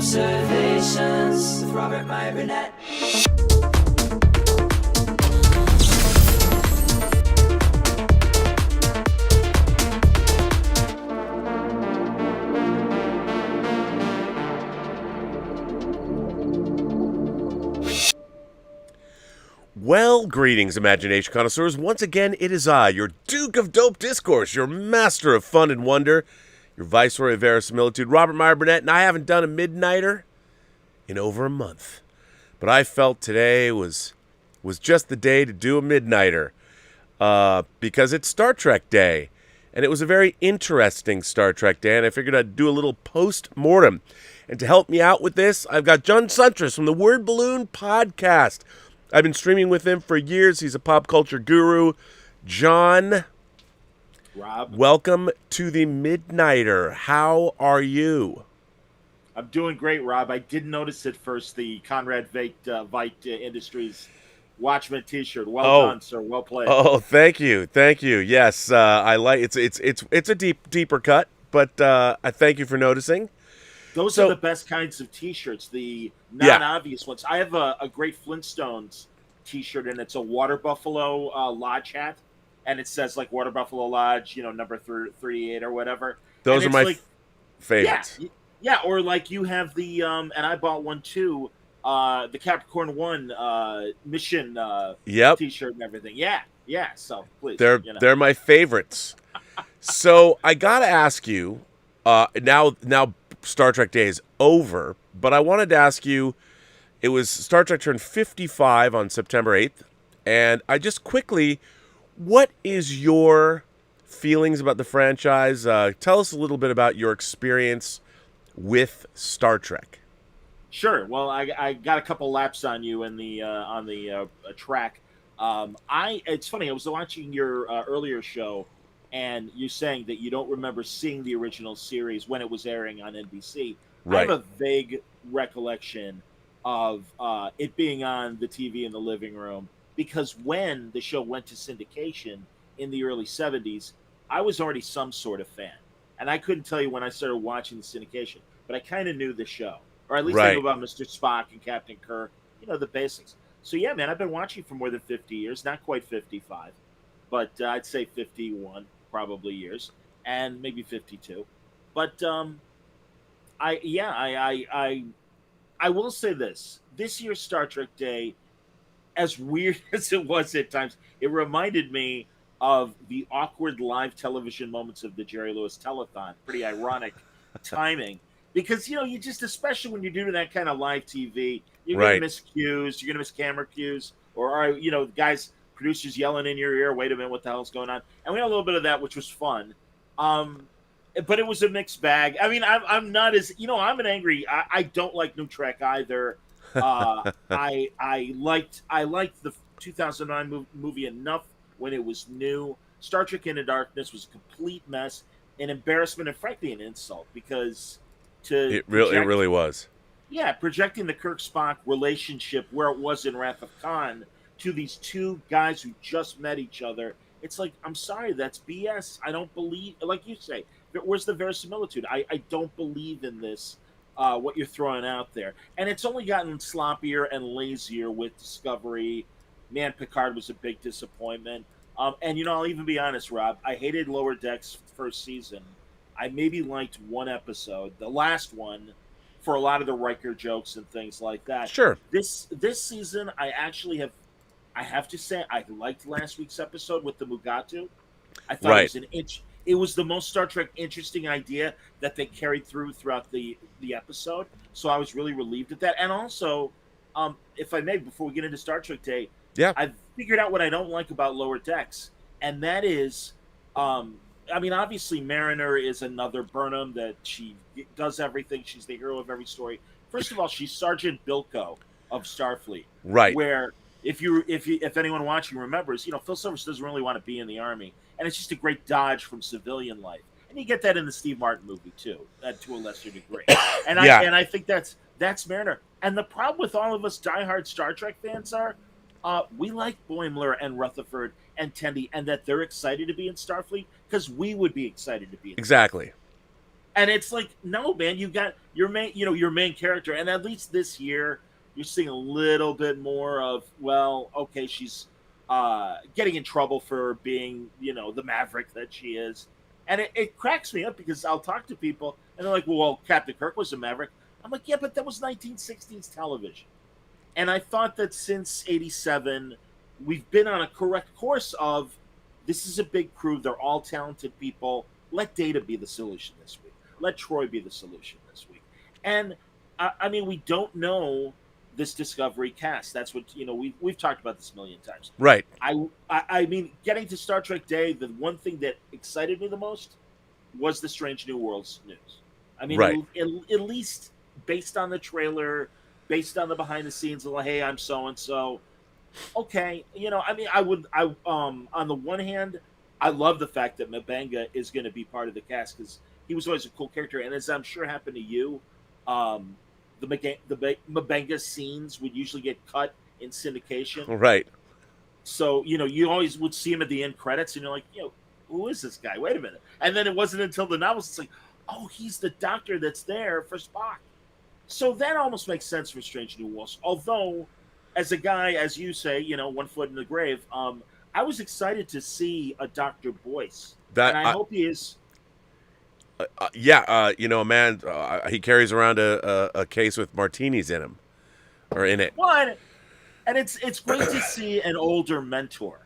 Robservations with Robert, Meyer, Burnett. Well, greetings, imagination connoisseurs. Once again, it is I, your Duke of Dope Discourse, your master of fun and wonder, your viceroy of verisimilitude, Robert Meyer Burnett, and I haven't done a Midnighter in over a month. But I felt today was just the day to do a Midnighter because it's Star Trek Day, and it was a very interesting Star Trek Day, and I figured I'd do a little post-mortem. And to help me out with this, I've got John Suntress from the Word Balloon Podcast. I've been streaming with him for years. He's a pop culture guru. John, Rob, welcome to the Midnighter. How are you? I'm doing great, Rob. I did notice at first the Conrad Veidt Industries Watchmen T-shirt. Well done, sir. Well played. Oh, thank you. Yes, I like it's a deeper cut, but I thank you for noticing. Those are the best kinds of T-shirts, the non-obvious ones. I have a great Flintstones T-shirt, and it's a Water Buffalo Lodge hat, and it says like Water Buffalo Lodge, number 38 or whatever. Those are my favorites. Yeah, or like you have the and I bought one too, the Capricorn 1 mission T-shirt and everything. Yeah. So please, they're my favorites. So I gotta ask you, now Star Trek Day is over, but I wanted to ask you, it was Star Trek turned 55 on September 8th, and I just quickly, what is your feelings about the franchise? Tell us a little bit about your experience with Star Trek. Sure. Well, I got a couple laps on you in the track. It's funny. I was watching your earlier show, and you're saying that you don't remember seeing the original series when it was airing on NBC. Right. I have a vague recollection of it being on the TV in the living room, because when the show went to syndication in the early 70s, I was already some sort of fan. And I couldn't tell you when I started watching the syndication, but I kind of knew the show. Or at least I knew about Mr. Spock and Captain Kirk, the basics. So yeah, man, I've been watching for more than 50 years, not quite 55, but I'd say 51 probably years, and maybe 52. But I will say this year's Star Trek Day, as weird as it was at times, it reminded me of the awkward live television moments of the Jerry Lewis telethon. Pretty ironic timing, because you just, especially when you're doing that kind of live TV, you're gonna miss cues, you're gonna miss camera cues, or producers yelling in your ear, wait a minute, what the hell's going on? And we had a little bit of that, which was fun. But it was a mixed bag. I mean, I'm not as, I'm an angry, I don't like New Trek either. I liked the 2009 movie enough when it was new. Star Trek Into Darkness was a complete mess, an embarrassment, and frankly an insult, because it really was. Yeah, projecting the Kirk-Spock relationship where it was in Wrath of Khan to these two guys who just met each other, it's like, I'm sorry, that's BS. I don't believe, like you say, where's the verisimilitude? I don't believe in this, what you're throwing out there. And it's only gotten sloppier and lazier with Discovery. Man, Picard was a big disappointment. And, I'll even be honest, Rob, I hated Lower Decks first season. I maybe liked one episode, the last one, for a lot of the Riker jokes and things like that. Sure. This season, I have to say, I liked last week's episode with the Mugatu. I thought it was it was the most Star Trek interesting idea that they carried throughout the episode. So I was really relieved at that. And also, if I may, before we get into Star Trek Day, I've figured out what I don't like about Lower Decks. And that is, obviously Mariner is another Burnham, that she does everything. She's the hero of every story. First of all, she's Sergeant Bilko of Starfleet. Right. Where if anyone watching remembers, Phil Silvers doesn't really want to be in the Army, and it's just a great dodge from civilian life. And you get that in the Steve Martin movie too, to a lesser degree. And I think that's Mariner. And the problem with all of us diehard Star Trek fans are, we like Boimler and Rutherford and Tendi, and that they're excited to be in Starfleet because we would be excited to be in Exactly. And it's like, no, man, you got your main character, and at least this year, you're seeing a little bit more of, well, okay, she's getting in trouble for being, the maverick that she is. And it cracks me up because I'll talk to people, and they're like, well, Captain Kirk was a maverick. I'm like, yeah, but that was 1960s television. And I thought that since 87, we've been on a correct course of, this is a big crew, they're all talented people. Let Data be the solution this week. Let Troy be the solution this week. And I mean, we don't know this Discovery cast. That's what we've talked about this a million times. Right. I mean, getting to Star Trek Day, the one thing that excited me the most was the Strange New Worlds news. I mean, right. At least based on the trailer, based on the behind the scenes, like, hey, I'm so and so. Okay, I mean, I on the one hand, I love the fact that M'Benga is going to be part of the cast because he was always a cool character, and as I'm sure happened to you, the M'Benga scenes would usually get cut in syndication. Right. So, you always would see him at the end credits, and you're like, who is this guy? Wait a minute. And then it wasn't until the novels, it's like, oh, he's the doctor that's there for Spock. So that almost makes sense for Strange New Worlds. Although, as a guy, as you say, 1 foot in the grave, I was excited to see a Dr. Boyce. And I hope he is... a man, he carries around a case with martinis in him, or in it. One, and it's great to see an older mentor,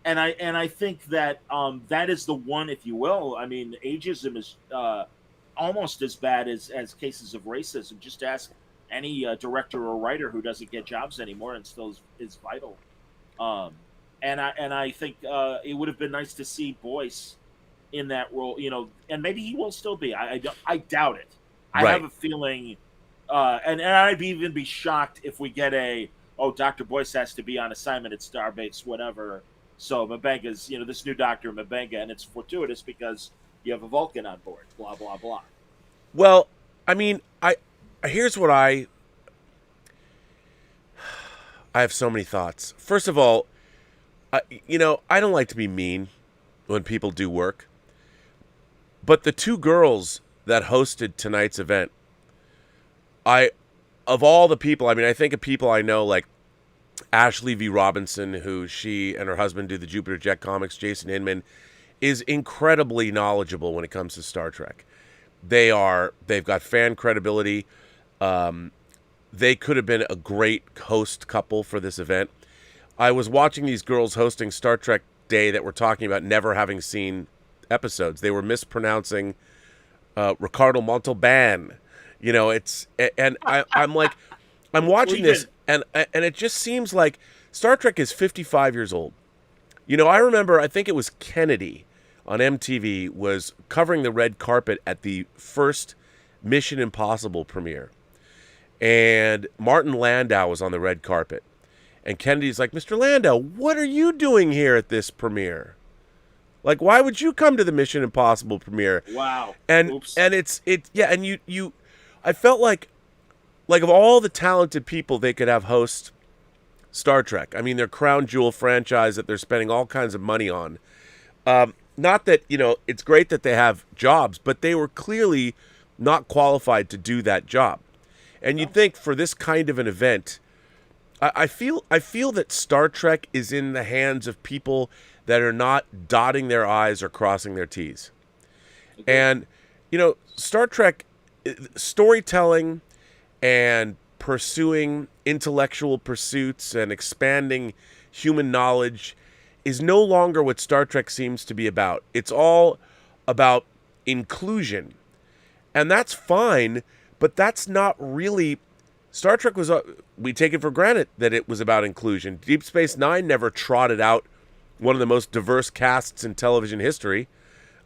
and I think that that is the one, if you will. I mean, ageism is almost as bad as cases of racism. Just ask any director or writer who doesn't get jobs anymore and still is vital. And I think it would have been nice to see Boyce in that role, and maybe he will still be. I doubt it. I have a feeling, and I'd even be shocked if we get Dr. Boyce has to be on assignment at Starbase, whatever. So M'Benga's, this new Dr. M'Benga, and it's fortuitous because you have a Vulcan on board, blah, blah, blah. Well, I mean, here's what I have so many thoughts. First of all, I don't like to be mean when people do work. But the two girls that hosted tonight's event, of all the people, I mean, I think of people I know like Ashley V. Robinson, who she and her husband do the Jupiter Jet comics, Jason Inman, is incredibly knowledgeable when it comes to Star Trek. They've got fan credibility. They could have been a great host couple for this event. I was watching these girls hosting Star Trek Day that were talking about never having seen episodes. They were mispronouncing Ricardo Montalban. I'm like, I'm watching this, and it just seems like Star Trek is 55 years old. I remember, I think it was Kennedy on MTV was covering the red carpet at the first Mission Impossible premiere. And Martin Landau was on the red carpet. And Kennedy's like, Mr. Landau, what are you doing here at this premiere? Like, why would you come to the Mission Impossible premiere? Wow. And Oops. and I felt like of all the talented people they could have host Star Trek. I mean, their crown jewel franchise that they're spending all kinds of money on. Not that, it's great that they have jobs, but they were clearly not qualified to do that job. And you'd think for this kind of an event, I feel that Star Trek is in the hands of people that are not dotting their I's or crossing their T's. Okay. And, Star Trek storytelling and pursuing intellectual pursuits and expanding human knowledge is no longer what Star Trek seems to be about. It's all about inclusion. And that's fine, but that's not really... Star Trek was... we take it for granted that it was about inclusion. Deep Space Nine never trotted out one of the most diverse casts in television history,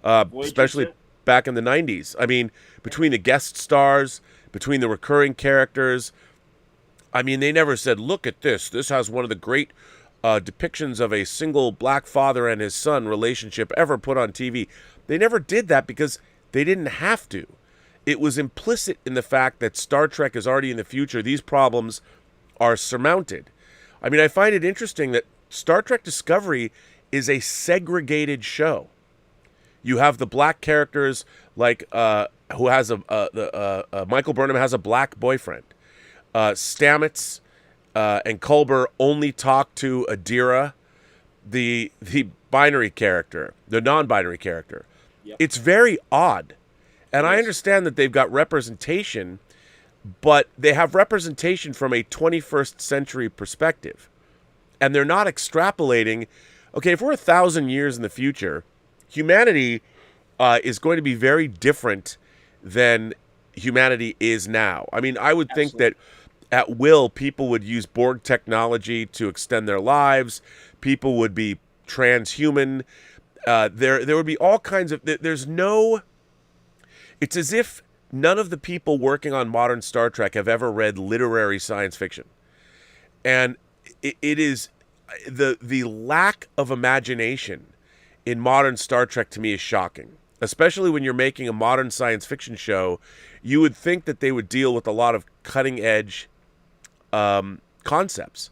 especially back in the 90s. I mean, between the guest stars, between the recurring characters, I mean, they never said, look at this. This has one of the great depictions of a single black father and his son relationship ever put on TV. They never did that because they didn't have to. It was implicit in the fact that Star Trek is already in the future. These problems are surmounted. I mean, I find it interesting that Star Trek Discovery is a segregated show. You have the black characters like who has Michael Burnham has a black boyfriend. Stamets and Culber only talk to Adira, the binary character, the non-binary character. Yep. It's very odd. And I Yes. understand that they've got representation, but they have representation from a 21st century perspective. And they're not extrapolating. Okay, if we're 1,000 years in the future, humanity is going to be very different than humanity is now. I mean, I would think that at will, people would use Borg technology to extend their lives. People would be transhuman. There would be all kinds of... There's no... It's as if none of the people working on modern Star Trek have ever read literary science fiction. And it is... The lack of imagination in modern Star Trek to me is shocking. Especially when you're making a modern science fiction show, you would think that they would deal with a lot of cutting-edge concepts.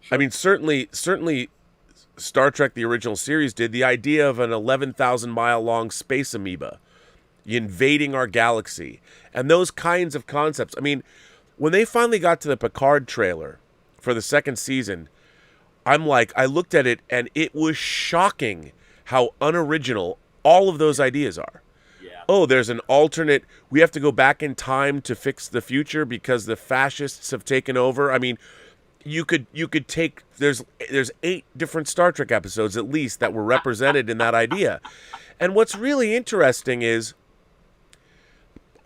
Sure. I mean, certainly Star Trek, the original series, did. The idea of an 11,000-mile-long space amoeba invading our galaxy, and those kinds of concepts. I mean, when they finally got to the Picard trailer for the second season, I'm like, I looked at it, and it was shocking how unoriginal all of those ideas are. Yeah. Oh, there's an alternate. We have to go back in time to fix the future because the fascists have taken over. I mean, you could take there's 8 different Star Trek episodes at least that were represented in that idea. And what's really interesting is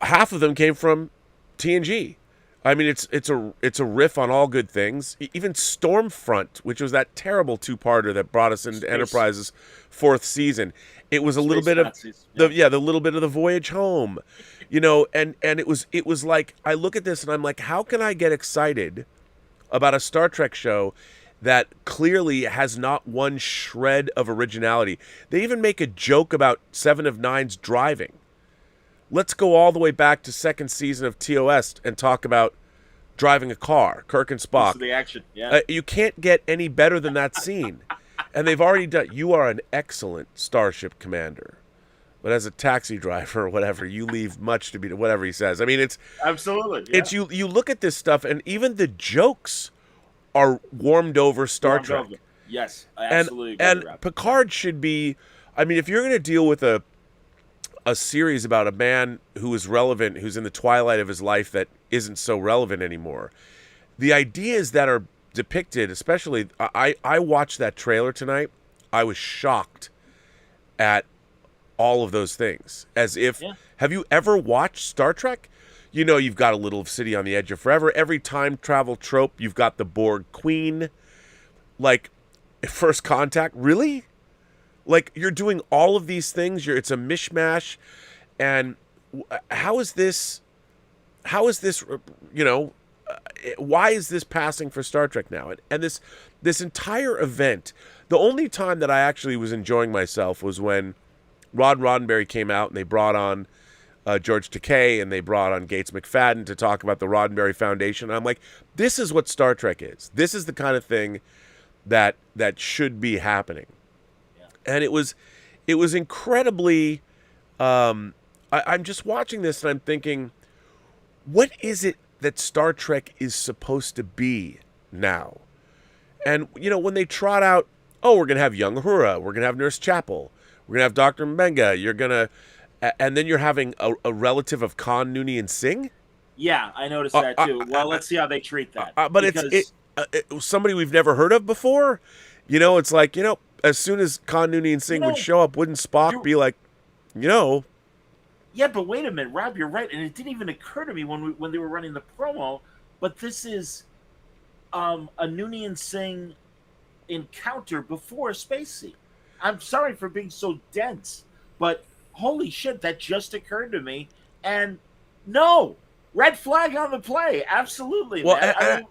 half of them came from TNG. I mean, it's a riff on all good things. Even Stormfront, which was that terrible 2-parter that brought us into Enterprise's 4th season, it was a little bit of the little bit of the voyage home, you know. And it was like, I look at this and I'm like, how can I get excited about a Star Trek show that clearly has not one shred of originality? They even make a joke about 7 of 9's driving. Let's go all the way back to second season of TOS and talk about driving a car, Kirk and Spock. This is the action, yeah. You can't get any better than that scene. And they've already done, you are an excellent starship commander, but as a taxi driver or whatever, you leave much to be, whatever he says. I mean, it's... Absolutely, yeah. It's you look at this stuff, and even the jokes are warmed over Star Trek. Over. Yes, I absolutely agree. And Picard should be... I mean, if you're going to deal with a series about a man who is relevant, who's in the twilight of his life that isn't so relevant anymore, the ideas that are depicted, especially, I watched that trailer tonight. I was shocked at all of those things. As if, have you ever watched Star Trek? You know, you've got a little city on the edge of forever. Every time travel trope, you've got the Borg Queen. Like, First Contact, really? Like, you're doing all of these things. It's a mishmash. And how is this, you know, why is this passing for Star Trek now? And this entire event, the only time that I actually was enjoying myself was when Rod Roddenberry came out and they brought on George Takei and they brought on Gates McFadden to talk about the Roddenberry Foundation. I'm like, this is what Star Trek is. This is the kind of thing that should be happening. And it was incredibly, I'm just watching this and I'm thinking, what is it that Star Trek is supposed to be now? And, you know, when they trot out, oh, we're going to have young Uhura, we're going to have Nurse Chapel, we're going to have Dr. Mbenga, and then you're having a relative of Khan Noonien Singh? Yeah, I noticed that too. Well, let's see how they treat that. But it's somebody we've never heard of before. You know, it's like, you know, as soon as Khan Noonien Singh would show up, wouldn't Spock be like, you know? Yeah, but wait a minute, Rob, you're right, and it didn't even occur to me when they were running the promo. But this is a Noonien Singh encounter before Space Sea. I'm sorry for being so dense, but holy shit, that just occurred to me. And no, red flag on the play, absolutely. Well, man.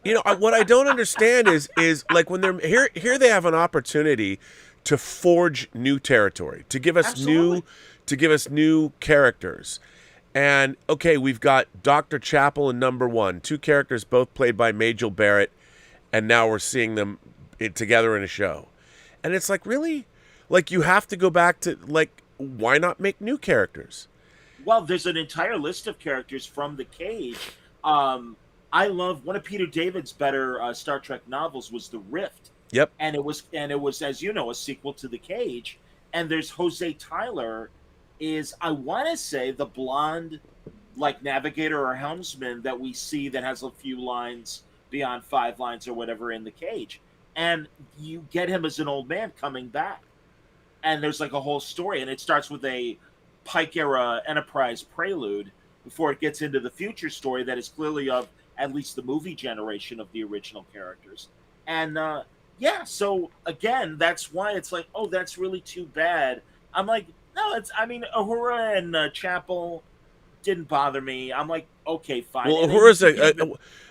You know, what I don't understand is like when they're here they have an opportunity to forge new territory, to give us new characters. And okay, we've got Dr. Chapel and Number One, 2 characters both played by Majel Barrett, and now we're seeing them together in a show. And it's like, really? Like, you have to go back to, like, why not make new characters? Well, there's an entire list of characters from the Cage. I love one of Peter David's better Star Trek novels was The Rift. Yep. And it was, as you know, a sequel to The Cage. And there's Jose Tyler, is I want to say the blonde, like navigator or helmsman that we see that has a few lines beyond 5 lines or whatever in The Cage. And you get him as an old man coming back. And there's like a whole story, and it starts with a Pike era Enterprise prelude before it gets into the future story that is clearly of at least the movie generation of the original characters. And yeah, so again, that's why it's like, oh, that's really too bad. I'm like, no, Uhura and Chapel didn't bother me. I'm like, okay, fine. Well, Uhura's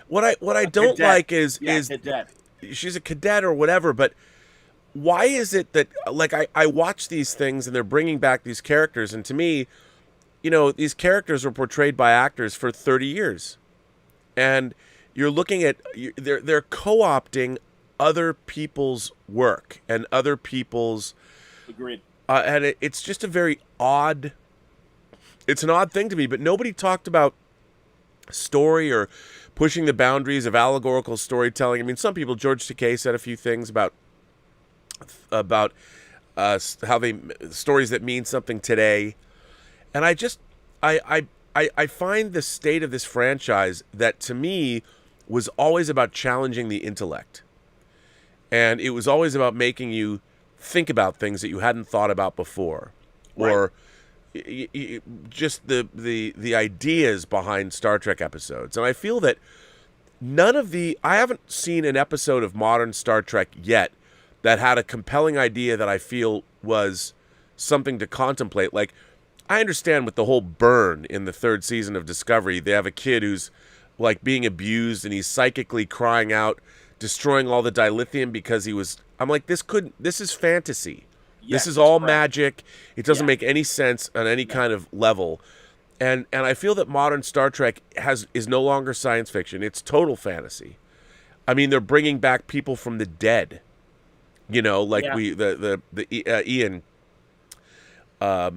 what I don't cadet. like is Cadet. She's a cadet or whatever, but why is it that, like, I watch these things and they're bringing back these characters, and to me, you know, these characters were portrayed by actors for 30 years, and you're looking at they're co-opting other people's work and other people's. Agreed. And it's just it's an odd thing to me, but nobody talked about story or pushing the boundaries of allegorical storytelling. I mean, some people, George Takei said a few things about how they stories that mean something today, and I find the state of this franchise that to me was always about challenging the intellect, and it was always about making you think about things that you hadn't thought about before, right. Or just the ideas behind Star Trek episodes. And I feel that I haven't seen an episode of modern Star Trek yet that had a compelling idea that I feel was something to contemplate. Like, I understand with the whole burn in the 3rd season of Discovery, they have a kid who's like being abused and he's psychically crying out, destroying all the dilithium because I'm like, this is fantasy. Yes, this is all correct. Magic. It doesn't make any sense on any kind of level. And I feel that modern Star Trek is no longer science fiction. It's total fantasy. I mean, they're bringing back people from the dead. You know, like Ian, the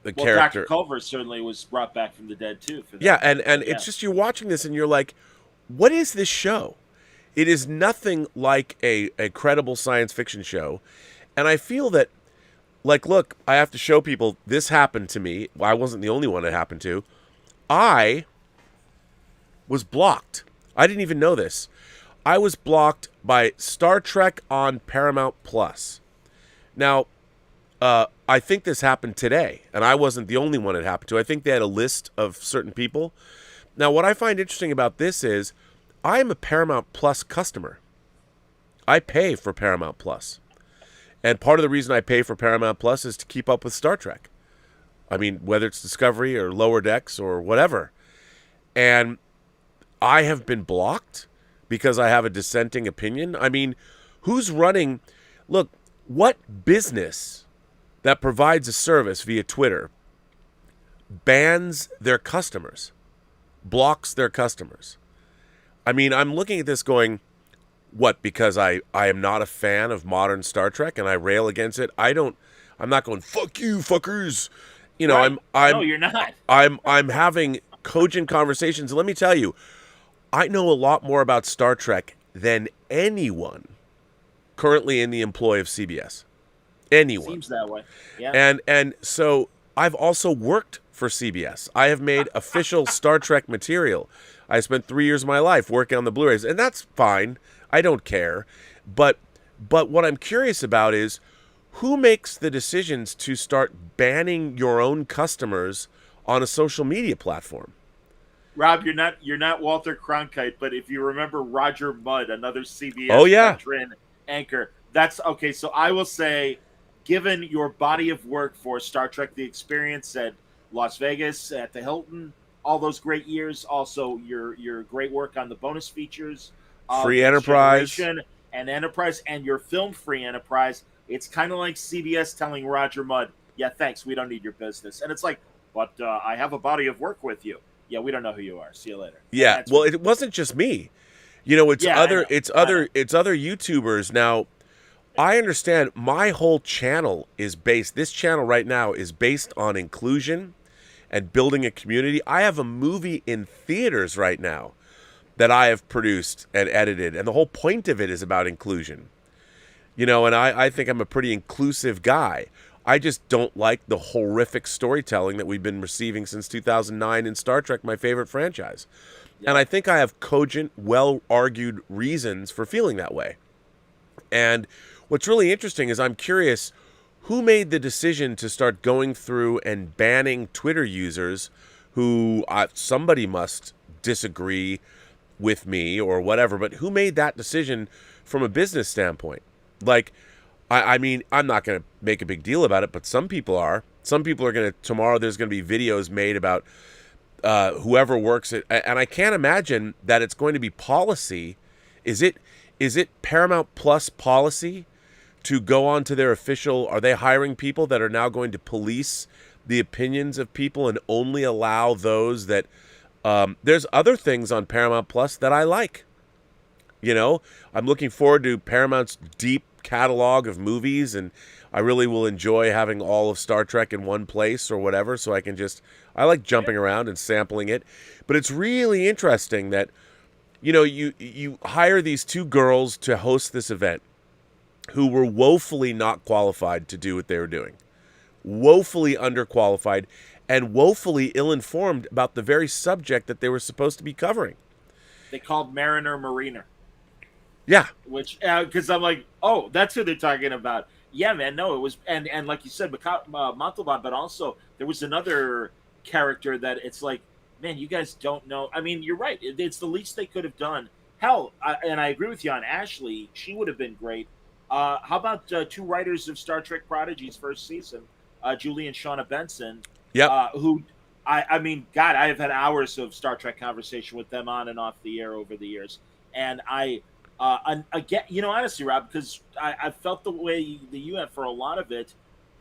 character. Dr. Culver certainly was brought back from the dead too. For that. Yeah, and it's just, you're watching this and you're like, what is this show? It is nothing like a credible science fiction show. And I feel that, like, look, I have to show people this happened to me. Well, I wasn't the only one it happened to. I was blocked. I didn't even know this. I was blocked by Star Trek on Paramount+. Now, I think this happened today, and I wasn't the only one it happened to. I think they had a list of certain people. Now, what I find interesting about this is I am a Paramount+ customer. I pay for Paramount+. And part of the reason I pay for Paramount+ is to keep up with Star Trek. I mean, whether it's Discovery or Lower Decks or whatever. And I have been blocked because I have a dissenting opinion. I mean, who's running... Look, what business that provides a service via Twitter bans their customers, blocks their customers? I mean, I'm looking at this going, what, because I am not a fan of modern Star Trek and I rail against it? I'm not going, fuck you, fuckers. You know, right. I'm No, you're not. I'm having cogent conversations. And let me tell you, I know a lot more about Star Trek than anyone currently in the employ of CBS. Anyone. Seems that way. Yeah. And so I've also worked for CBS. I have made official Star Trek material. I spent 3 years of my life working on the Blu-rays, and that's fine. I don't care. But what I'm curious about is who makes the decisions to start banning your own customers on a social media platform? Rob, you're not Walter Cronkite, but if you remember Roger Mudd, another CBS veteran anchor, that's okay. So I will say, given your body of work for Star Trek: The Experience at Las Vegas, at the Hilton, all those great years, also your great work on the bonus features, Free Enterprise and Enterprise, and your film Free Enterprise, it's kind of like CBS telling Roger Mudd, yeah, thanks, we don't need your business. And it's like, but I have a body of work with you. Yeah, we don't know who you are. See you later. Yeah, well, it wasn't just me. You know, it's other YouTubers now. I understand my whole channel is based, this channel right now is based on inclusion and building a community. I have a movie in theaters right now that I have produced and edited, and the whole point of it is about inclusion. You know, and I think I'm a pretty inclusive guy. I just don't like the horrific storytelling that we've been receiving since 2009 in Star Trek, my favorite franchise. Yeah. And I think I have cogent, well-argued reasons for feeling that way. And what's really interesting is I'm curious, who made the decision to start going through and banning Twitter users who somebody must disagree with me or whatever, but who made that decision from a business standpoint? Like, I mean, I'm not going to make a big deal about it, but some people are. Some people are going to, tomorrow there's going to be videos made about whoever works it. And I can't imagine that it's going to be policy. Is it Paramount Plus policy to go on to their official, are they hiring people that are now going to police the opinions of people and only allow those that, there's other things on Paramount Plus that I like. You know, I'm looking forward to Paramount's deep catalog of movies, and I really will enjoy having all of Star Trek in one place or whatever, so I like jumping around and sampling it. But it's really interesting that, you know, you hire these two girls to host this event who were woefully not qualified to do what they were doing, woefully underqualified, and woefully ill-informed about the very subject that they were supposed to be covering. They called Mariner. Yeah. Which, because I'm like, oh, that's who they're talking about. Yeah, man, no, it was, and like you said, Montalban, but also there was another character that it's like, man, you guys don't know. I mean, you're right. It's the least they could have done. Hell, and I agree with you on Ashley. She would have been great. How about two writers of Star Trek Prodigy's first season, Julie and Shauna Benson? Yeah. Who, I mean, God, I have had hours of Star Trek conversation with them on and off the air over the years, and again, you know, honestly, Rob, because I felt the way that you have for a lot of it.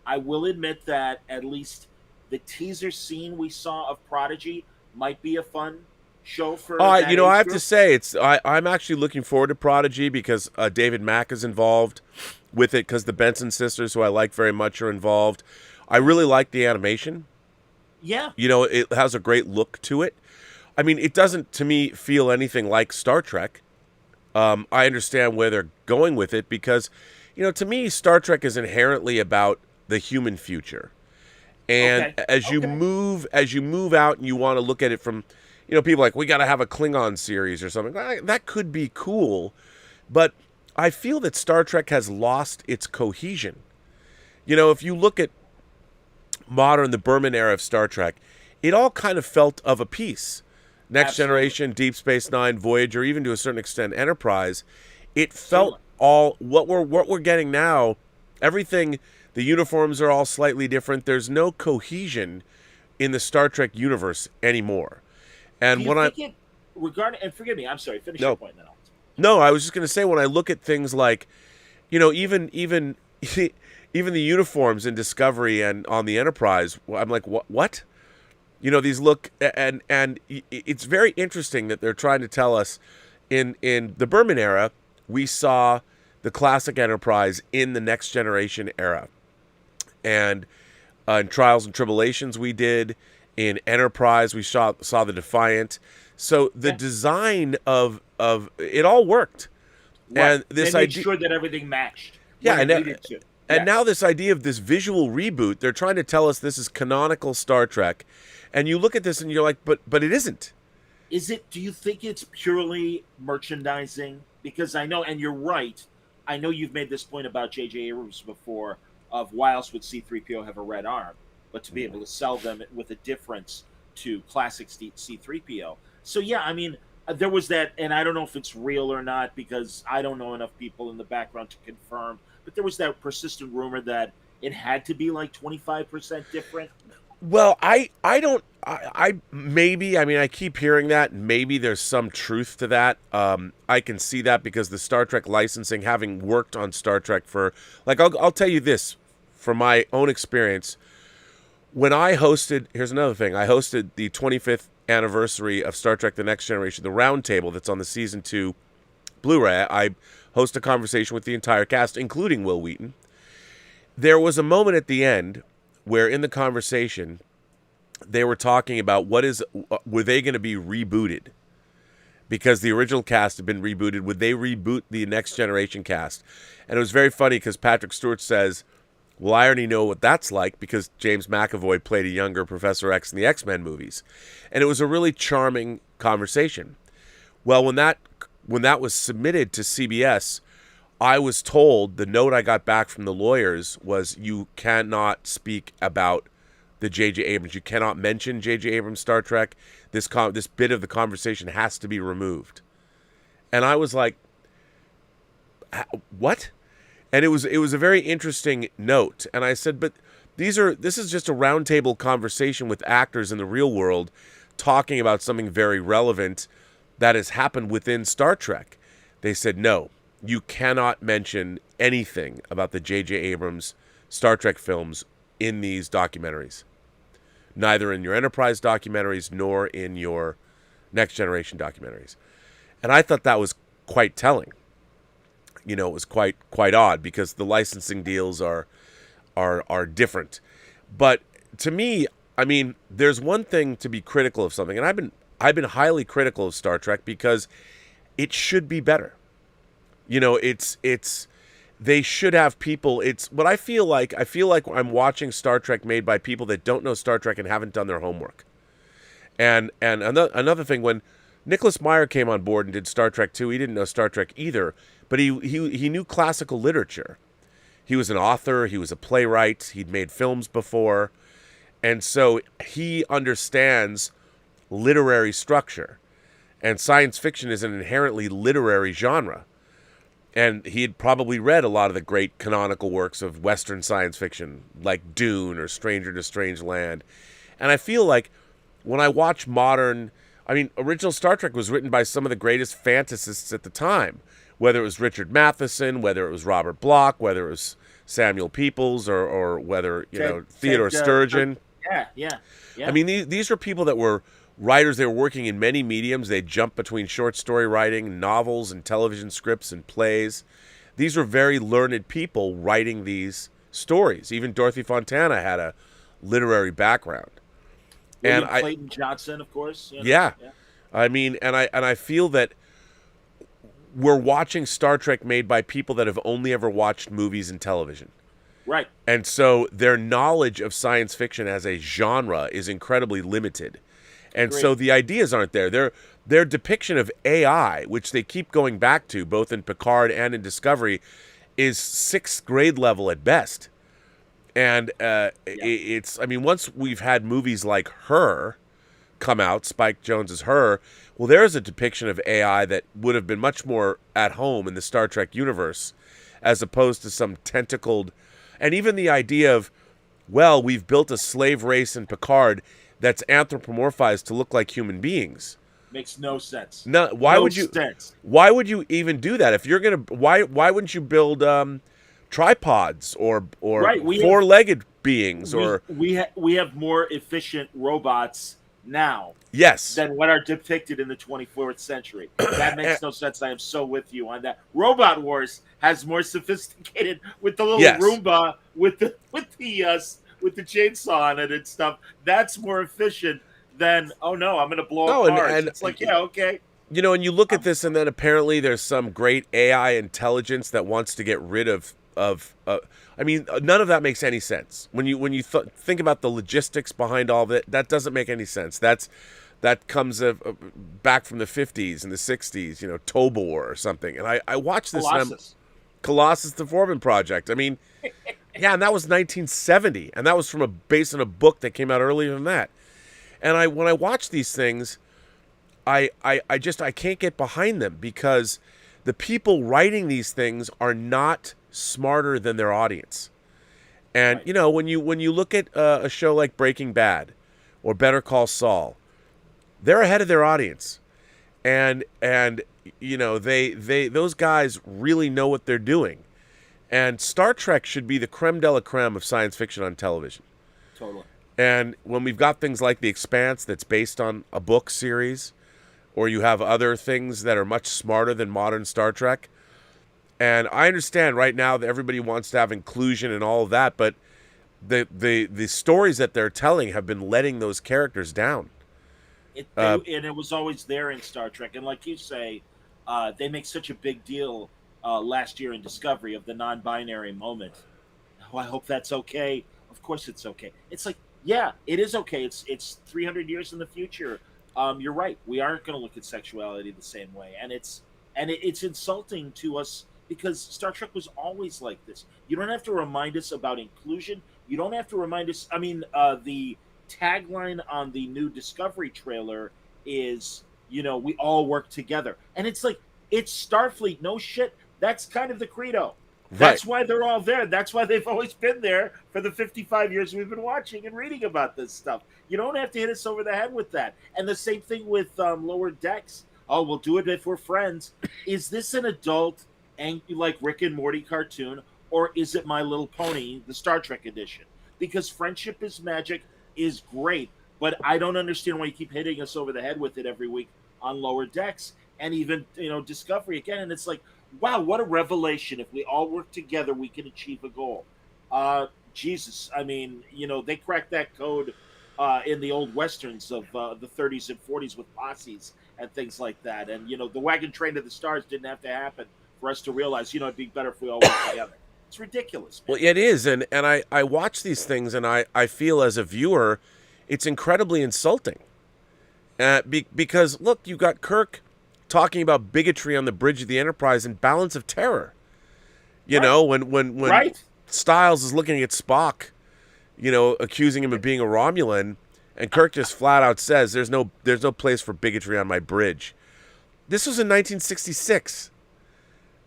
I will admit that at least the teaser scene we saw of Prodigy might be a fun show for. You know, I have to say, I'm actually looking forward to Prodigy because David Mack is involved with it, because the Benson sisters, who I like very much, are involved. I really like the animation. Yeah, you know, it has a great look to it. I mean, it doesn't, to me, feel anything like Star Trek. I understand where they're going with it because, you know, to me, Star Trek is inherently about the human future. And as you move out and you want to look at it from, you know, people are like, we got to have a Klingon series or something. That could be cool. But I feel that Star Trek has lost its cohesion. You know, if you look at the Berman era of Star Trek, it all kind of felt of a piece. Next Generation, Deep Space Nine, Voyager, even to a certain extent Enterprise, it felt all what we're getting now. Everything, the uniforms are all slightly different. There's no cohesion in the Star Trek universe anymore. And and forgive me, I'm sorry, finish your point then. No, I was just going to say, when I look at things like, you know, even the uniforms in Discovery and on the Enterprise, I'm like, what? You know, these look, and it's very interesting that they're trying to tell us in the Berman era, we saw the classic Enterprise in the Next Generation era. And in Trials and Tribulations we did. In Enterprise we saw the Defiant. So the design of it all worked. Right. And this they made sure that everything matched. Yeah, and now this idea of this visual reboot, they're trying to tell us this is canonical Star Trek. And you look at this and you're like, but it isn't. Is it? Do you think it's purely merchandising? Because I know, and you're right, I know you've made this point about J.J. Abrams before, of why else would C-3PO have a red arm? But to be able to sell them with a difference to classic C-3PO. So yeah, I mean, there was that, and I don't know if it's real or not, because I don't know enough people in the background to confirm, but there was that persistent rumor that it had to be like 25% different. Well, I keep hearing that. Maybe there's some truth to that. I can see that because the Star Trek licensing, having worked on Star Trek for, like, I'll tell you this from my own experience. When I hosted, here's another thing. I hosted the 25th anniversary of Star Trek: The Next Generation, the roundtable that's on the season 2 Blu-ray. I host a conversation with the entire cast, including Will Wheaton. There was a moment at the end where in the conversation they were talking about were they going to be rebooted? Because the original cast had been rebooted. Would they reboot the Next Generation cast? And it was very funny because Patrick Stewart says, well, I already know what that's like because James McAvoy played a younger Professor X in the X-Men movies. And it was a really charming conversation. Well, when that was submitted to CBS, I was told, the note I got back from the lawyers was, you cannot speak about the J.J. Abrams. You cannot mention J.J. Abrams' Star Trek. This bit of the conversation has to be removed. And I was like, what? And it was a very interesting note. And I said, but this is just a roundtable conversation with actors in the real world talking about something very relevant that has happened within Star Trek. They said, no, you cannot mention anything about the J.J. Abrams Star Trek films in these documentaries. Neither in your Enterprise documentaries nor in your Next Generation documentaries. And I thought that was quite telling. You know, it was quite odd because the licensing deals are different. But to me, I mean, there's one thing to be critical of something, and I've been highly critical of Star Trek because it should be better. You know, they should have people. It's what I feel like. I feel like I'm watching Star Trek made by people that don't know Star Trek and haven't done their homework. And another thing, when Nicholas Meyer came on board and did Star Trek 2, he didn't know Star Trek either, but he knew classical literature. He was an author. He was a playwright. He'd made films before. And so he understands literary structure. And science fiction is an inherently literary genre. And he had probably read a lot of the great canonical works of Western science fiction, like Dune or Stranger to Strange Land. And I feel like when I watch original Star Trek was written by some of the greatest fantasists at the time, whether it was Richard Matheson, whether it was Robert Bloch, whether it was Samuel Peoples, or whether, Theodore Sturgeon. Yeah. I mean, these were people that were writers. They were working in many mediums. They jumped between short story writing, novels, and television scripts and plays. These were very learned people writing these stories. Even Dorothy Fontana had a literary background. William Clayton Johnson, of course. Yeah. I mean, and I feel that we're watching Star Trek made by people that have only ever watched movies and television. Right. And so their knowledge of science fiction as a genre is incredibly limited. And so the ideas aren't there. Their depiction of AI, which they keep going back to, both in Picard and in Discovery, is 6th grade level at best. And once we've had movies like Her come out, Spike Jonze's Her, well, there's a depiction of AI that would have been much more at home in the Star Trek universe, as opposed to some tentacled, and even the idea of, well, we've built a slave race in Picard that's anthropomorphized to look like human beings. Makes no sense. No, why would you even do that? If you're gonna, why wouldn't you build tripods or four-legged beings? We have more efficient robots now. Yes. Than what are depicted in the 24th century. That makes no sense. I am so with you on that. Robot Wars has more sophisticated with the little Roomba with the chainsaw on it and stuff. That's more efficient than, oh no, I'm going to blow up cars. It's like, yeah, okay. You know, and you look at this, and then apparently there's some great AI intelligence that wants to get rid of none of that makes any sense. When you think about the logistics behind all of it, that doesn't make any sense. That comes back from the 50s and the 60s, Tobor or something. And I watched this. Colossus, the Foreman Project. I mean, yeah, and that was 1970, and that was based on a book that came out earlier than that. And when I watch these things, I can't get behind them because the people writing these things are not smarter than their audience. And when you look at a show like Breaking Bad or Better Call Saul, they're ahead of their audience, and those guys really know what they're doing. And Star Trek should be the creme de la creme of science fiction on television. Totally. And when we've got things like The Expanse that's based on a book series, or you have other things that are much smarter than modern Star Trek, And I understand right now that everybody wants to have inclusion and all of that, but the stories that they're telling have been letting those characters down. And it was always there in Star Trek. And like you say, they make such a big deal last year in Discovery of the non-binary moment. Oh, I hope that's okay. Of course it's okay. It's like, yeah, it is okay. It's 300 years in the future. You're right. We aren't going to look at sexuality the same way, and it's insulting to us because Star Trek was always like this. You don't have to remind us about inclusion. You don't have to remind us. I mean, the tagline on the new Discovery trailer is, we all work together, and it's like it's Starfleet. No shit. That's kind of the credo. That's why they're all there. That's why they've always been there for the 55 years we've been watching and reading about this stuff. You don't have to hit us over the head with that. And the same thing with Lower Decks. Oh, we'll do it if we're friends. Is this an adult, like Rick and Morty cartoon, or is it My Little Pony, the Star Trek edition? Because Friendship is Magic is great, but I don't understand why you keep hitting us over the head with it every week on Lower Decks and even Discovery again. And it's like, wow, what a revelation. If we all work together, we can achieve a goal. Jesus, I mean, they cracked that code in the old Westerns of the 30s and 40s with posses and things like that. And, the wagon train to the stars didn't have to happen for us to realize, it'd be better if we all worked together. It's ridiculous, man. Well, it is. And I watch these things and I feel as a viewer, it's incredibly insulting. Because, look, you got Kirk talking about bigotry on the bridge of the Enterprise and Balance of Terror. When Styles is looking at Spock, accusing him of being a Romulan, and Kirk just flat out says, "There's no place for bigotry on my bridge." This was in 1966.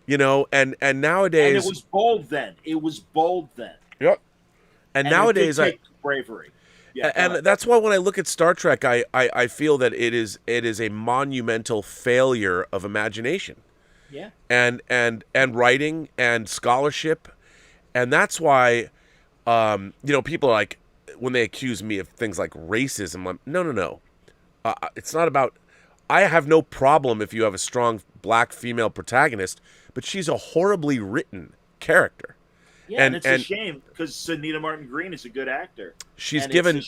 And nowadays, and it was bold then. Yep. And nowadays, bravery. Yeah, and that's why when I look at Star Trek, I feel that it is a monumental failure of imagination. Yeah. And writing and scholarship, and that's why, people are like, when they accuse me of things like racism, I'm no. It's not about. I have no problem if you have a strong black female protagonist, but she's a horribly written character. Yeah, and it's a shame because Sunita Martin Green is a good actor. She's given.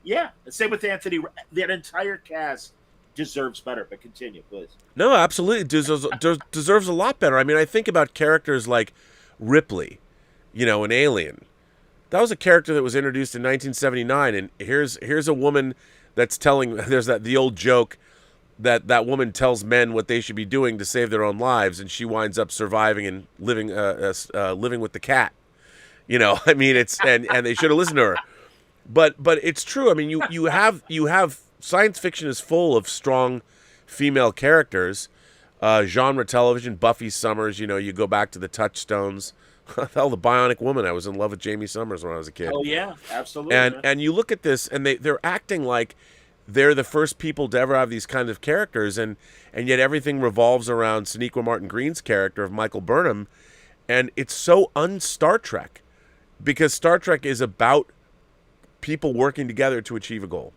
Yeah, same with Anthony. That entire cast deserves better. But continue, please. No, absolutely deserves a lot better. I mean, I think about characters like Ripley, an Alien. That was a character that was introduced in 1979, and here's a woman that's telling. There's the old joke that woman tells men what they should be doing to save their own lives, and she winds up surviving and living with the cat. I mean, it's and they should have listened to her. But it's true. I mean, you have science fiction is full of strong female characters. Genre television, Buffy Summers. You go back to the Touchstones. Hell, the Bionic Woman. I was in love with Jamie Summers when I was a kid. Oh yeah, absolutely. And you look at this, and they're acting like they're the first people to ever have these kinds of characters, and yet everything revolves around Sonequa Martin Green's character of Michael Burnham, and it's so un-Star Trek, because Star Trek is about people working together to achieve a goal.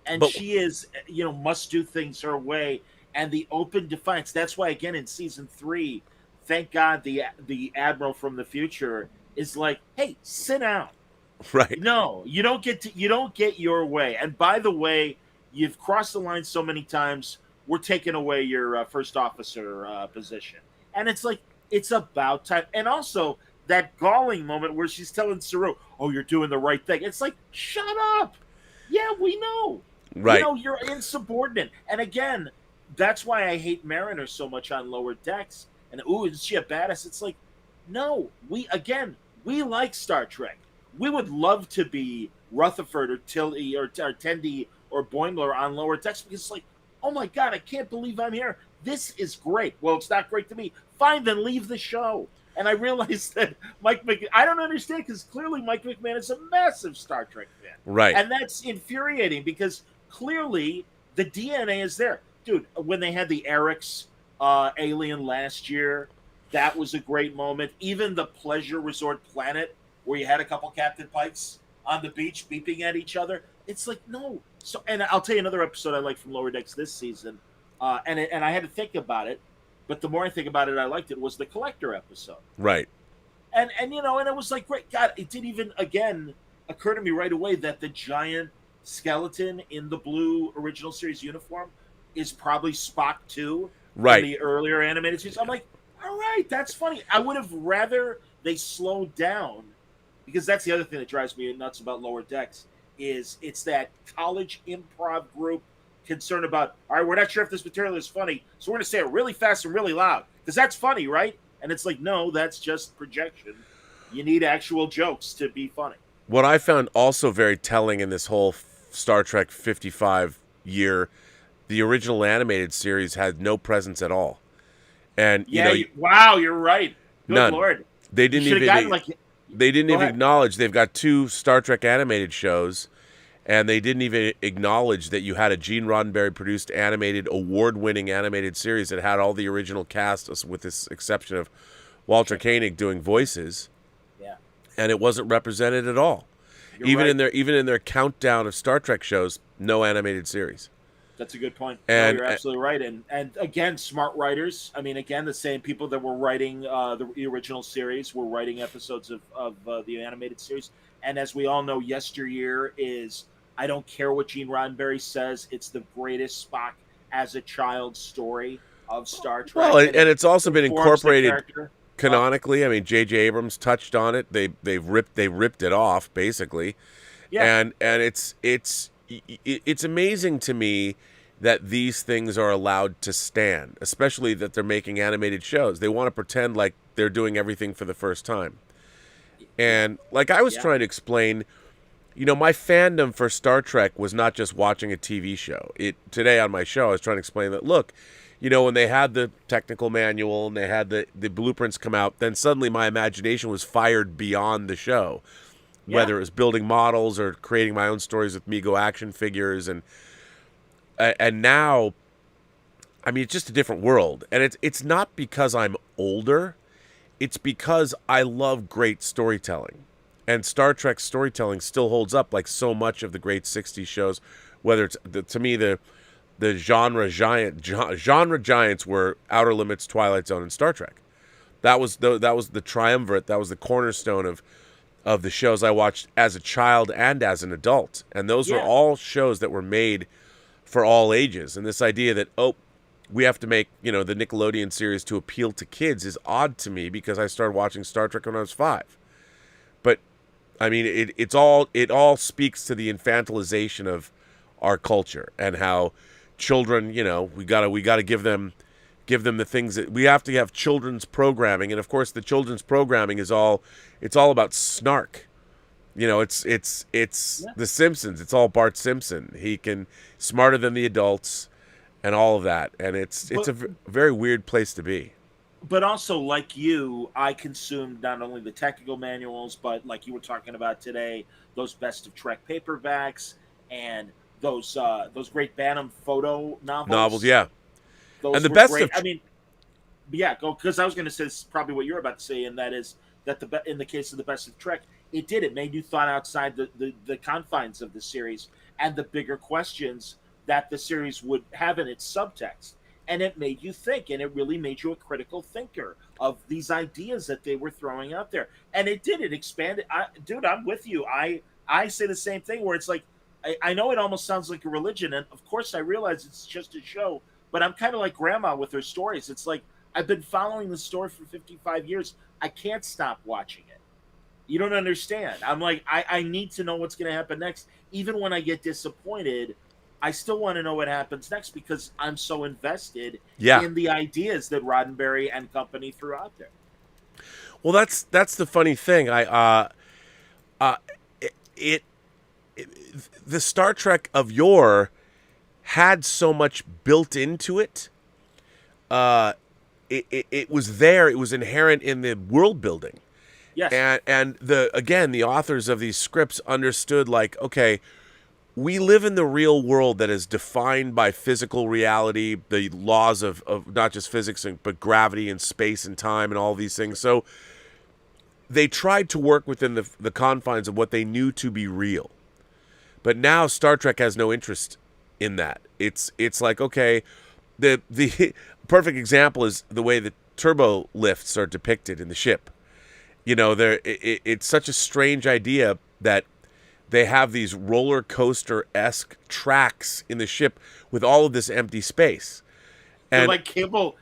And she is, must do things her way, and the open defiance. That's why, again, in season 3, thank God the Admiral from the future is like, hey, sit down. Right. No, you don't get your way. And by the way, you've crossed the line so many times. We're taking away your first officer position. And it's like, it's about time. And also that galling moment where she's telling Saru, "Oh, you're doing the right thing." It's like, shut up. Yeah, we know. Right. You're insubordinate. And again, that's why I hate Mariner so much on Lower Decks. And is she a badass? It's like, no. We like Star Trek. We would love to be Rutherford or Tilly or Tendi or Boimler on Lower Decks because it's like, oh my God, I can't believe I'm here. This is great. Well, it's not great to me. Fine, then leave the show. And I realized that I don't understand because clearly Mike McMahon is a massive Star Trek fan. Right. And that's infuriating because clearly the DNA is there. Dude, when they had the Eric's alien last year, that was a great moment. Even the Pleasure Resort Planet, where you had a couple Captain Pikes on the beach beeping at each other. It's like, no. So, and I'll tell you another episode I like from Lower Decks this season, and I had to think about it. But the more I think about it, I liked it was the collector episode. Right. And and it was like great. God, it didn't even again occur to me right away that the giant skeleton in the blue original series uniform is probably Spock too. Right. In the earlier animated series. I'm like, all right, that's funny. I would have rather they slowed down, because that's the other thing that drives me nuts about Lower Decks is it's that college improv group concerned about, all right, we're not sure if this material is funny, so we're going to say it really fast and really loud because that's funny, right? And it's like, no, that's just projection. You need actual jokes to be funny. What I found also very telling in this whole Star Trek 55 year, the original animated series had no presence at all. And wow, you're right. Good none. Lord. They didn't even acknowledge they've got 2 Star Trek animated shows, and they didn't even acknowledge that you had a Gene Roddenberry produced animated, award-winning animated series that had all the original cast, with this exception of Walter Koenig doing voices. Yeah. And it wasn't represented at all. Even in their countdown of Star Trek shows, no animated series. That's a good point. And you're absolutely right. And again, smart writers. I mean, again, the same people that were writing the original series were writing episodes of the animated series. And as we all know, yesteryear is, I don't care what Gene Roddenberry says, it's the greatest Spock as a child story of Star Trek. Well, and it's also been incorporated canonically. I mean, J.J. Abrams touched on it. They ripped it off basically. Yeah. And it's amazing to me that these things are allowed to stand, especially that they're making animated shows. They want to pretend like they're doing everything for the first time. And like I was trying to explain, my fandom for Star Trek was not just watching a TV show. Today on my show, I was trying to explain that, look, when they had the technical manual and they had the blueprints come out, then suddenly my imagination was fired beyond the show. Yeah. Whether it was building models or creating my own stories with Mego action figures, and now, I mean, it's just a different world. And it's not because I'm older, it's because I love great storytelling. And Star Trek storytelling still holds up like so much of the great 60s shows, whether it's, to me, the genre giants were Outer Limits, Twilight Zone, and Star Trek. That was the triumvirate, that was the cornerstone of the shows I watched as a child and as an adult. And those were all shows that were made for all ages. And this idea that, we have to make, the Nickelodeon series to appeal to kids is odd to me, because I started watching Star Trek when I was 5. But, I mean, it all speaks to the infantilization of our culture and how children, we gotta give them the things that we have to have. Children's programming, and of course the children's programming it's all about snark. It's The Simpsons. It's all Bart Simpson. He can smarter than the adults and all of that, and it's a very weird place to be. But also, like you, I consumed not only the technical manuals, but like you were talking about today, those Best of Trek paperbacks and those great Bantam photo novels. Yeah. Those and the were best great. of, I mean, yeah, because I was going to say this is probably what you're about to say, and that is that in the case of the Best of Trek, it made you thought outside the confines of the series and the bigger questions that the series would have in its subtext. And it made you think, and it really made you a critical thinker of these ideas that they were throwing out there. And it expanded. Dude, I'm with you. I say the same thing, where it's like, I know it almost sounds like a religion, and of course I realize it's just a show, but I'm kind of like Grandma with her stories. It's like, I've been following the story for 55 years. I can't stop watching it. You don't understand. I'm like, I need to know what's going to happen next. Even when I get disappointed, I still want to know what happens next, because I'm so invested in the ideas that Roddenberry and company threw out there. Well, that's the funny thing. The Star Trek of yore had so much built into it. It was there. It was inherent in the world building. Yes. And the authors of these scripts understood, like, okay, we live in the real world that is defined by physical reality, the laws of not just physics, but gravity and space and time and all these things. So they tried to work within the confines of what they knew to be real. But now Star Trek has no interest in that. It's like, okay, the perfect example is the way the turbo lifts are depicted in the ship. You know, it's such a strange idea that they have these roller coaster-esque tracks in the ship with all of this empty space. They're And like cable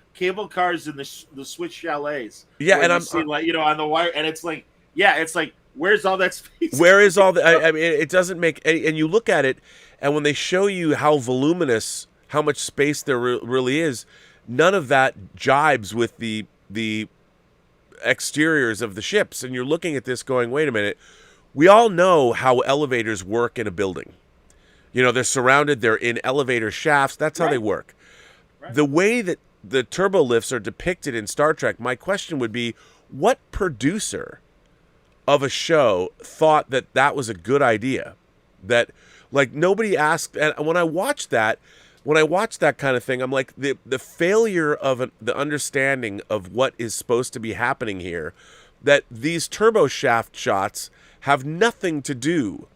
cars in the Swiss chalets. yeah, where and you I'm see, like, on the wire, and it's like, where's all that space? where is all the? I mean, it doesn't make any. And you look at it, and when they show you how voluminous, how much space there really is, none of that jibes with the exteriors of the ships. And you're looking at this, going, "Wait a minute." We all know how elevators work in a building. You know, they're surrounded. They're in elevator shafts. That's how they work. Right. The way that the turbo lifts are depicted in Star Trek, my question would be, what producer of a show thought that that was a good idea? That, like, nobody asked. And when I watched that kind of thing, I'm like, the failure of the understanding of what is supposed to be happening here, that these turbo shaft shots have nothing to do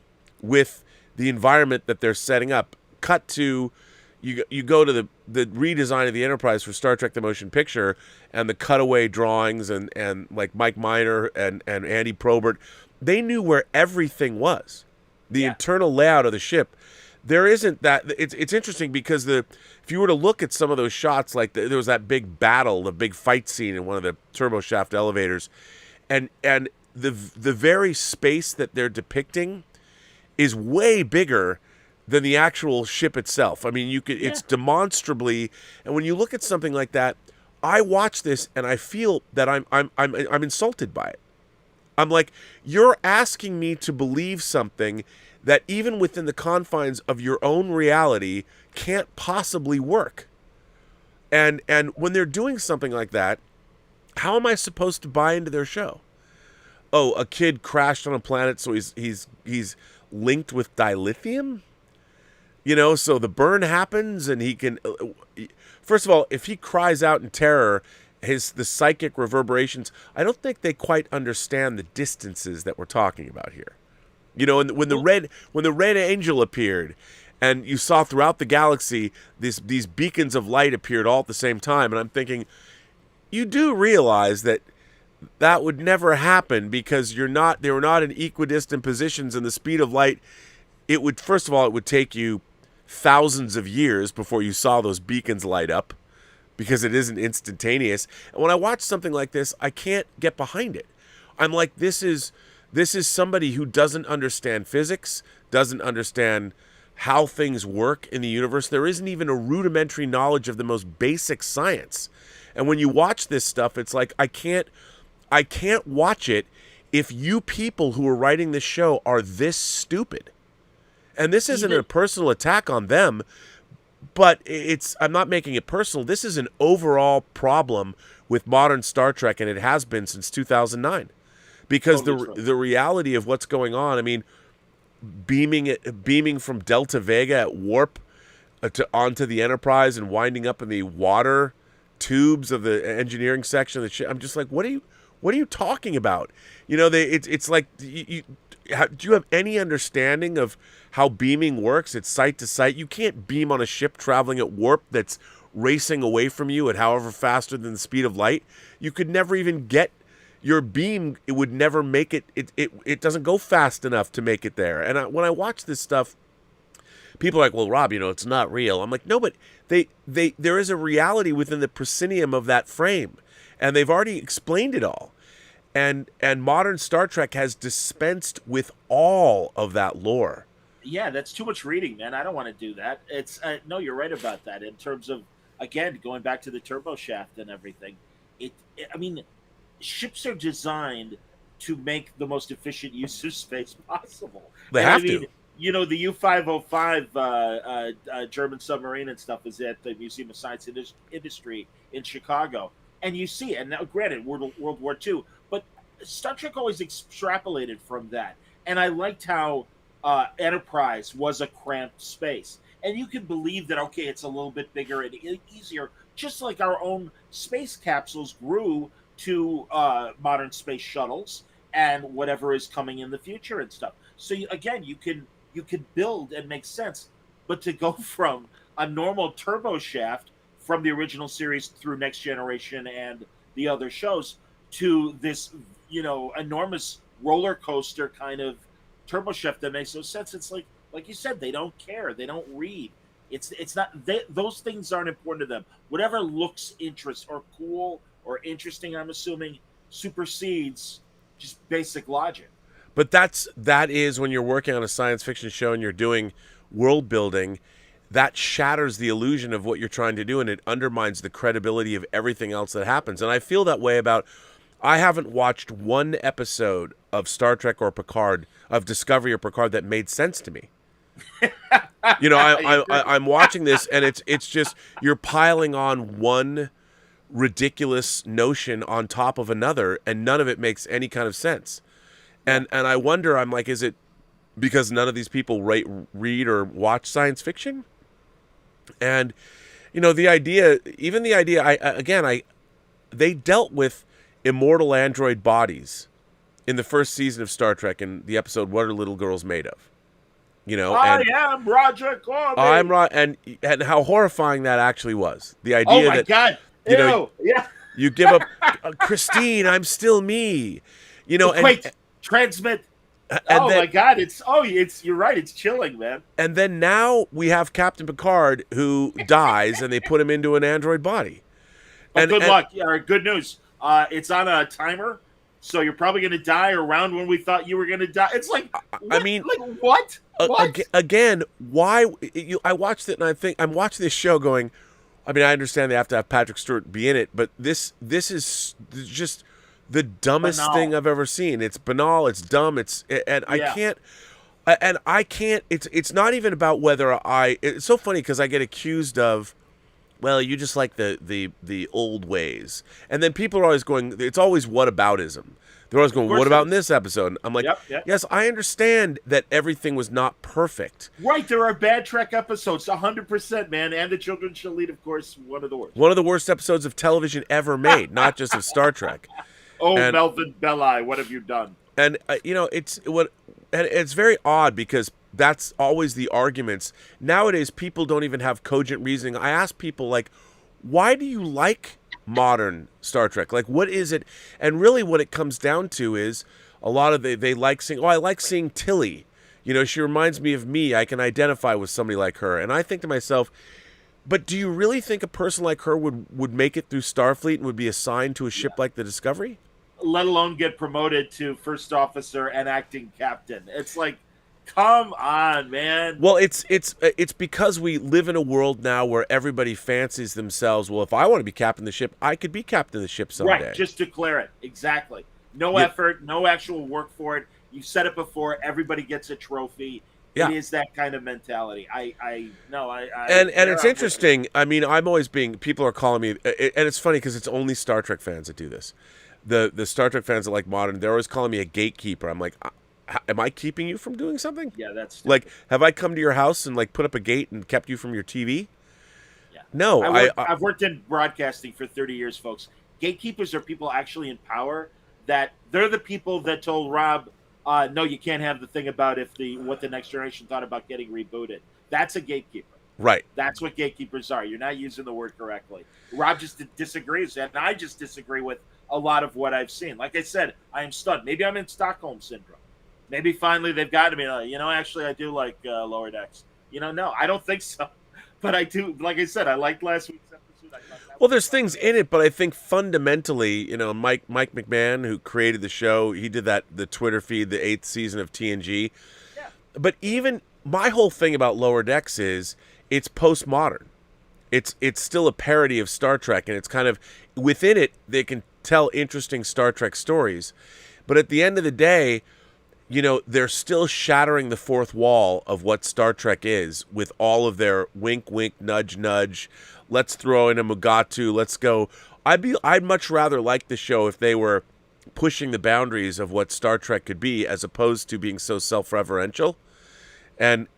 with the environment that they're setting up. Cut to, you go to the redesign of the Enterprise for Star Trek: The Motion Picture, and the cutaway drawings, and like Mike Miner and Andy Probert, they knew where everything was. The internal layout of the ship. There isn't that. It's interesting because if you were to look at some of those shots, like there was that big battle, the big fight scene in one of the turbo shaft elevators, and the very space that they're depicting is way bigger than the actual ship itself. I mean, it's demonstrably, and when you look at something like that, I watch this and I feel that I'm insulted by it. I'm like, you're asking me to believe something that even within the confines of your own reality can't possibly work. And when they're doing something like that, how am I supposed to buy into their show? Oh, a kid crashed on a planet, so he's linked with dilithium? You know, so the burn happens and he can... First of all, if he cries out in terror, the psychic reverberations, I don't think they quite understand the distances that we're talking about here. You know, and when the red angel appeared, and you saw throughout the galaxy these beacons of light appeared all at the same time, and I'm thinking, you do realize that would never happen because they were not in equidistant positions, and the speed of light, it would take you thousands of years before you saw those beacons light up, because it isn't instantaneous. And when I watch something like this, I can't get behind it. I'm like, this is somebody who doesn't understand physics, doesn't understand how things work in the universe. There isn't even a rudimentary knowledge of the most basic science. And when you watch this stuff, it's like, I can't watch it if you people who are writing this show are this stupid. And this isn't a personal attack on them, but I'm not making it personal. This is an overall problem with modern Star Trek, and it has been since 2009. Because the reality of what's going on, I mean, beaming from Delta Vega at warp onto the Enterprise and winding up in the water tubes of the engineering section of the ship. I'm just like, what are you talking about? You know, it's like, do you have any understanding of how beaming works? It's site to site. You can't beam on a ship traveling at warp that's racing away from you at however faster than the speed of light. You could never even get your beam. It would never make it. It doesn't go fast enough to make it there. And when I watch this stuff, people are like, well, Rob, it's not real. I'm like, no, but there is a reality within the proscenium of that frame, and they've already explained it all. And modern Star Trek has dispensed with all of that lore. Yeah, that's too much reading, man. I don't want to do that. It's no, you're right about that. In terms of, again, going back to the turbo shaft and everything, I mean, ships are designed to make the most efficient use of space possible. They have to. You know, the U-505 German submarine and stuff is at the Museum of Science and Industry in Chicago. And you see, and now granted, World War II, but Star Trek always extrapolated from that. And I liked how Enterprise was a cramped space. And you can believe that, okay, it's a little bit bigger and easier, just like our own space capsules grew to modern space shuttles and whatever is coming in the future and stuff. So again, you can build and make sense, but to go from a normal turbo shaft from the original series through Next Generation and the other shows to this, enormous roller coaster kind of turbo shift that makes no sense. It's like you said, they don't care. They don't read. It's not those things aren't important to them. Whatever looks interest or cool or interesting, I'm assuming, supersedes just basic logic. But that is when you're working on a science fiction show and you're doing world building, that shatters the illusion of what you're trying to do, and it undermines the credibility of everything else that happens. And I feel that way about. I haven't watched one episode of Star Trek or Picard, of Discovery or Picard, that made sense to me. I'm watching this, and it's just you're piling on one ridiculous notion on top of another, and none of it makes any kind of sense. And I wonder, I'm like, is it because none of these people read or watch science fiction? And the idea, they dealt with immortal android bodies in the first season of Star Trek in the episode "What Are Little Girls Made Of?" I am Roger Corbin. And how horrifying that actually was. The idea that God. you give up Christine, I'm still me. Transmit. My God, you're right, it's chilling, man. And then now we have Captain Picard who dies and they put him into an android body. Good luck. Good news. It's on a timer, so you're probably going to die around when we thought you were going to die. It's like, what? What? Again, why? I watched it and I think I'm watching this show going, I understand they have to have Patrick Stewart be in it, but this is just the dumbest thing I've ever seen. It's banal. It's dumb. I can't. It's not even about whether It's so funny because I get accused of, well, you just like the old ways, and then people are always going. It's always whataboutism. They're always going, what about in this episode? I'm like, yes, I understand that everything was not perfect. Right, there are bad Trek episodes, 100%, man. And The Children Shall Lead, of course, one of the worst. One of the worst episodes of television ever made, not just of Star Trek. Melvin Belli, what have you done? And it's very odd because that's always the arguments. Nowadays, people don't even have cogent reasoning. I ask people, like, why do you like modern Star Trek? Like, what is it? And really what it comes down to is a lot of they like seeing, I like seeing Tilly. She reminds me of me. I can identify with somebody like her. And I think to myself, but do you really think a person like her would make it through Starfleet and would be assigned to a ship like the Discovery? Let alone get promoted to first officer and acting captain. It's like, come on, man. Well, it's because we live in a world now where everybody fancies themselves. Well, if I want to be captain of the ship, I could be captain of the ship someday. Right, just declare it. Exactly. No effort, no actual work for it. You've said it before. Everybody gets a trophy. Yeah. It is that kind of mentality. And it's interesting. I'm always people are calling me, and it's funny because it's only Star Trek fans that do this. The Star Trek fans that like modern, they're always calling me a gatekeeper. I'm like, am I keeping you from doing something? Yeah, that's stupid. Like, have I come to your house and like put up a gate and kept you from your TV? Yeah. No, I've worked in broadcasting for 30 years, folks. Gatekeepers are people actually in power. That they're the people that told Rob, no, you can't have the thing about what the Next Generation thought about getting rebooted. That's a gatekeeper. Right. That's what gatekeepers are. You're not using the word correctly. Rob just disagrees, and I just disagree with a lot of what I've seen. Like I said, I am stunned. Maybe I'm in Stockholm syndrome. Maybe finally they've got to be like, actually I do like Lower Decks. No, I don't think so. But I do. Like I said, I liked last week's episode. Well, there's things in it, but I think fundamentally, Mike McMahon, who created the show, he did the Twitter feed, the 8th season of TNG. Yeah. But even my whole thing about Lower Decks is it's postmodern. It's still a parody of Star Trek, and it's kind of within it they can tell interesting Star Trek stories. But at the end of the day, they're still shattering the fourth wall of what Star Trek is with all of their wink, wink, nudge, nudge. Let's throw in a Mugatu. Let's go. I'd much rather like the show if they were pushing the boundaries of what Star Trek could be, as opposed to being so self-referential. And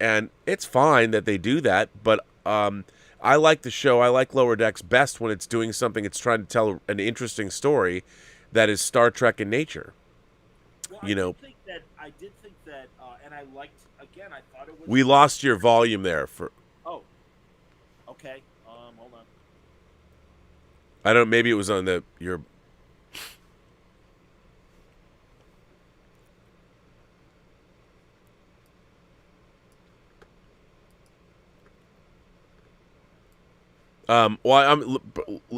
it's fine that they do that, but I like the show. I like Lower Decks best when it's doing something. It's trying to tell an interesting story that is Star Trek in nature. Well, I did think that, and I liked. Again, I thought it was. We lost your volume there for. Oh. Okay. Hold on. I don't. Maybe it was on your. Well,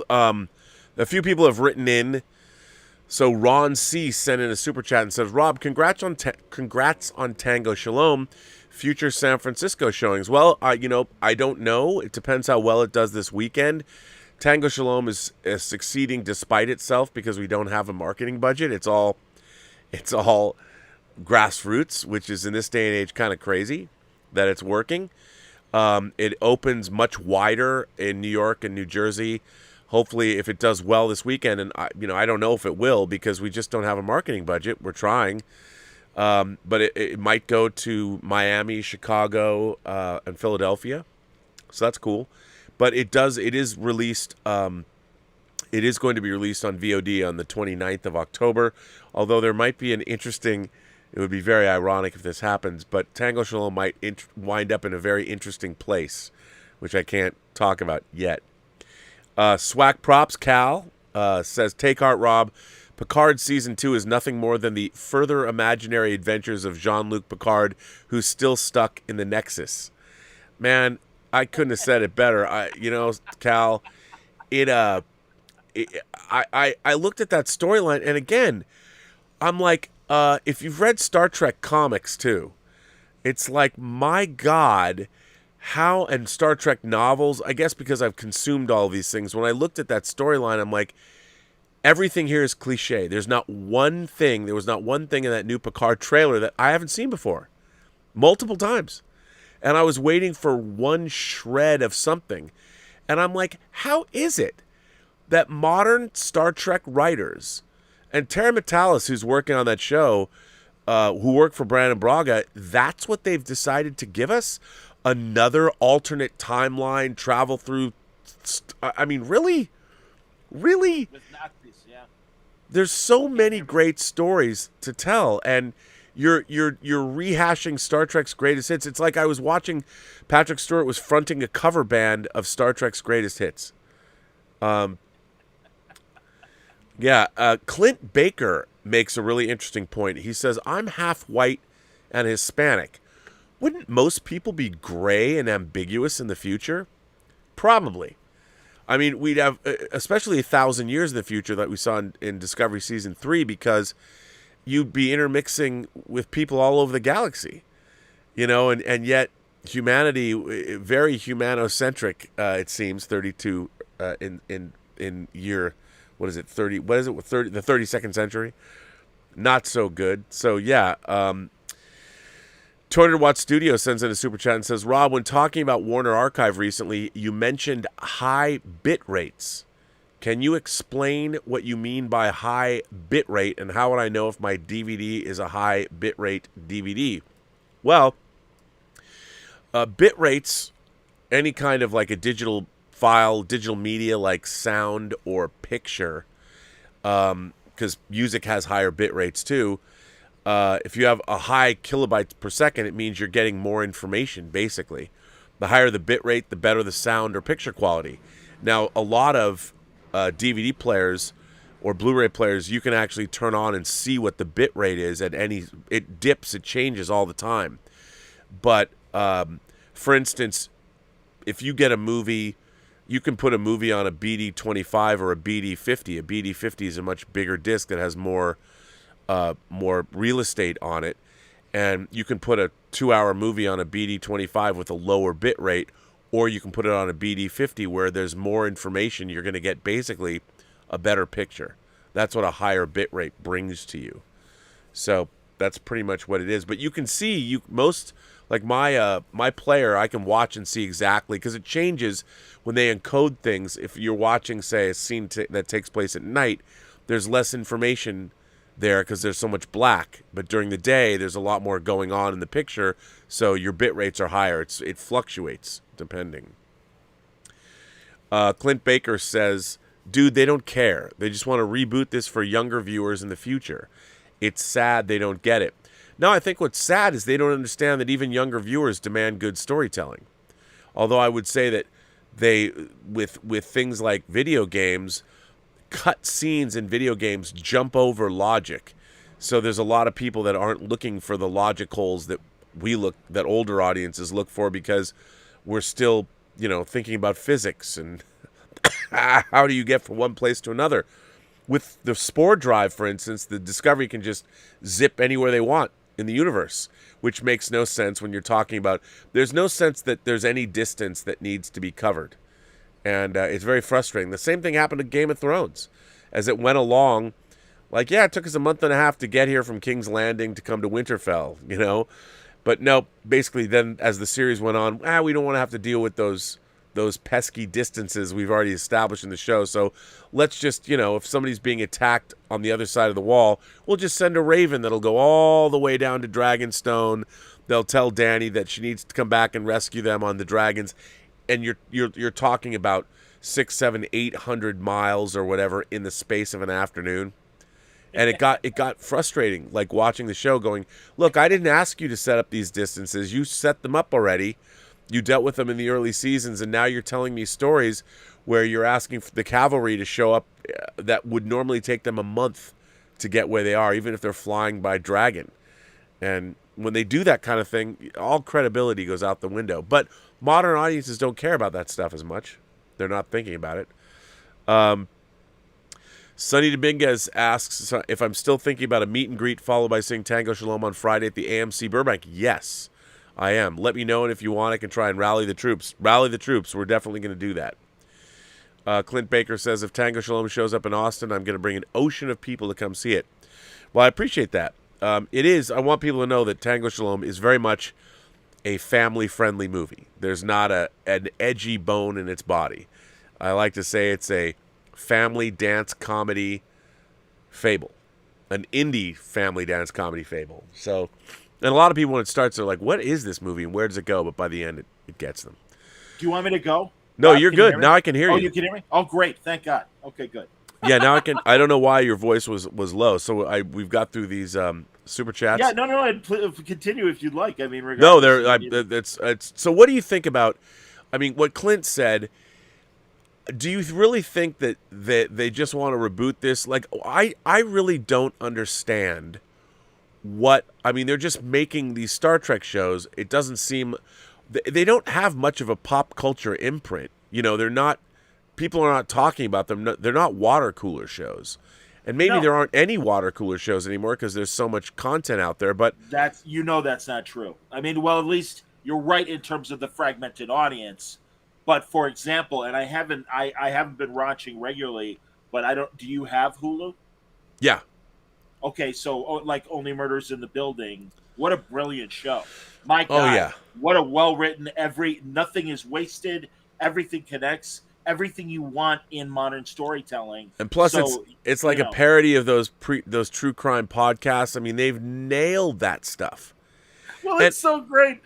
a few people have written in. So Ron C sent in a super chat and says, "Rob, congrats on Tango Shalom, future San Francisco showings." Well, I don't know. It depends how well it does this weekend. Tango Shalom is succeeding despite itself because we don't have a marketing budget. It's all grassroots, which is in this day and age kind of crazy that it's working. It opens much wider in New York and New Jersey. Hopefully, if it does well this weekend, and I don't know if it will because we just don't have a marketing budget. We're trying, but it might go to Miami, Chicago, and Philadelphia, so that's cool. But it is released. It is going to be released on VOD on the 29th of October. Although there might be an interesting. It would be very ironic if this happens, but Tango Shalom might wind up in a very interesting place, which I can't talk about yet. Swack Props Cal says, "Take heart, Rob. Picard Season 2 is nothing more than the further imaginary adventures of Jean-Luc Picard, who's still stuck in the Nexus." Man, I couldn't have said it better. Cal, I looked at that storyline, and again, I'm like, if you've read Star Trek comics too, it's like, my God, how, and Star Trek novels, I guess because I've consumed all of these things, when I looked at that storyline, I'm like, everything here is cliche. There was not one thing in that new Picard trailer that I haven't seen before. Multiple times. And I was waiting for one shred of something. And I'm like, how is it that modern Star Trek writers, and Terry Matalas, who's working on that show, who worked for Brandon Braga, that's what they've decided to give us? Another alternate timeline, travel through. I mean, really? Really? With Nazis, yeah. There's so many great stories to tell, and you're rehashing Star Trek's greatest hits. It's like I was watching Patrick Stewart was fronting a cover band of Star Trek's greatest hits. Clint Baker makes a really interesting point. He says, "I'm half white and Hispanic. Wouldn't most people be gray and ambiguous in the future?" Probably. I mean, we'd have, especially 1,000 years in the future that we saw in Discovery Season 3, because you'd be intermixing with people all over the galaxy, and yet humanity, very humanocentric, it seems, 32 in year, what is it, 30, what is it, 30, the 32nd century? Not so good. So, yeah, 200 Watt Studio sends in a super chat and says, "Rob, when talking about Warner Archive recently, you mentioned high bit rates. Can you explain what you mean by high bit rate, and how would I know if my DVD is a high bit rate DVD?" Well, bit rates, any kind of like a digital file, digital media like sound or picture, because music has higher bit rates too. If you have a high kilobytes per second, it means you're getting more information, basically. The higher the bit rate, the better the sound or picture quality. Now, a lot of DVD players or Blu-ray players, you can actually turn on and see what the bit rate is at any... It dips, it changes all the time. But, for instance, if you get a movie... You can put a movie on a BD25 or a BD50. A BD50 is a much bigger disc that has more real estate on it, and you can put a 2-hour movie on a BD25 with a lower bit rate, or you can put it on a BD50 where there's more information. You're going to get basically a better picture. That's what a higher bit rate brings to you. So that's pretty much what it is. But you can see like my player, I can watch and see exactly, because it changes when they encode things. If you're watching, say, a scene that takes place at night, there's less information there because there's so much black, but during the day there's a lot more going on in the picture, so your bit rates are higher. It fluctuates depending. Clint Baker says, "Dude, they don't care. They just want to reboot this for younger viewers in the future. It's sad they don't get it." No, I think what's sad is they don't understand that even younger viewers demand good storytelling. Although I would say that they with things like video games, cut scenes in video games jump over logic. So there's a lot of people that aren't looking for the logic holes that that older audiences look for, because we're still, thinking about physics and how do you get from one place to another. With the spore drive, for instance, the Discovery can just zip anywhere they want in the universe, which makes no sense when you're talking about, there's no sense that there's any distance that needs to be covered. And it's very frustrating. The same thing happened to Game of Thrones. As it went along, it took us a month and a half to get here from King's Landing to come to Winterfell, But no, basically then as the series went on, we don't want to have to deal with those pesky distances we've already established in the show. So let's just, if somebody's being attacked on the other side of the wall, we'll just send a raven that'll go all the way down to Dragonstone. They'll tell Dany that she needs to come back and rescue them on the dragons. And you're talking about 600, 700, 800 miles or whatever in the space of an afternoon. And it got frustrating, like watching the show going, look, I didn't ask you to set up these distances. You set them up already. You dealt with them in the early seasons, and now you're telling me stories where you're asking for the cavalry to show up that would normally take them a month to get where they are, even if they're flying by dragon. And when they do that kind of thing, all credibility goes out the window. But modern audiences don't care about that stuff as much. They're not thinking about it. Sonny Dominguez asks if I'm still thinking about a meet and greet followed by seeing Tango Shalom on Friday at the AMC Burbank. Yes, I am. Let me know, and if you want, I can try and rally the troops. Rally the troops. We're definitely going to do that. Clint Baker says, if Tango Shalom shows up in Austin, I'm going to bring an ocean of people to come see it. Well, I appreciate that. It is. I want people to know that Tango Shalom is very much a family-friendly movie. There's not an edgy bone in its body. I like to say it's a family dance comedy fable. An indie family dance comedy fable. So... And a lot of people, when it starts, they're like, what is this movie and where does it go? But by the end, it gets them. Do you want me to go? No, you're good. Now I can hear you. Oh, you can hear me? Oh, great. Thank God. Okay, good. Yeah, now I can. I don't know why your voice was low. So we've got through these super chats. Yeah, no. I'd continue if you'd like. I mean, no, regardless. it's. So what do you think about, what Clint said? Do you really think that they just want to reboot this? Like, I really don't understand they're just making these Star Trek shows. It doesn't seem they don't have much of a pop culture imprint. They're not, people are not talking about them. They're not water cooler shows. And maybe there aren't any water cooler shows anymore because there's so much content out there, but that's not true. At least you're right in terms of the fragmented audience. But for example, and I haven't been watching regularly, but do you have Hulu? Yeah. Okay, so like Only Murders in the Building, what a brilliant show. My God, oh, yeah. What a well-written, nothing is wasted, everything connects, everything you want in modern storytelling. And plus it's like a parody of those true crime podcasts. They've nailed that stuff. Well, it's so great.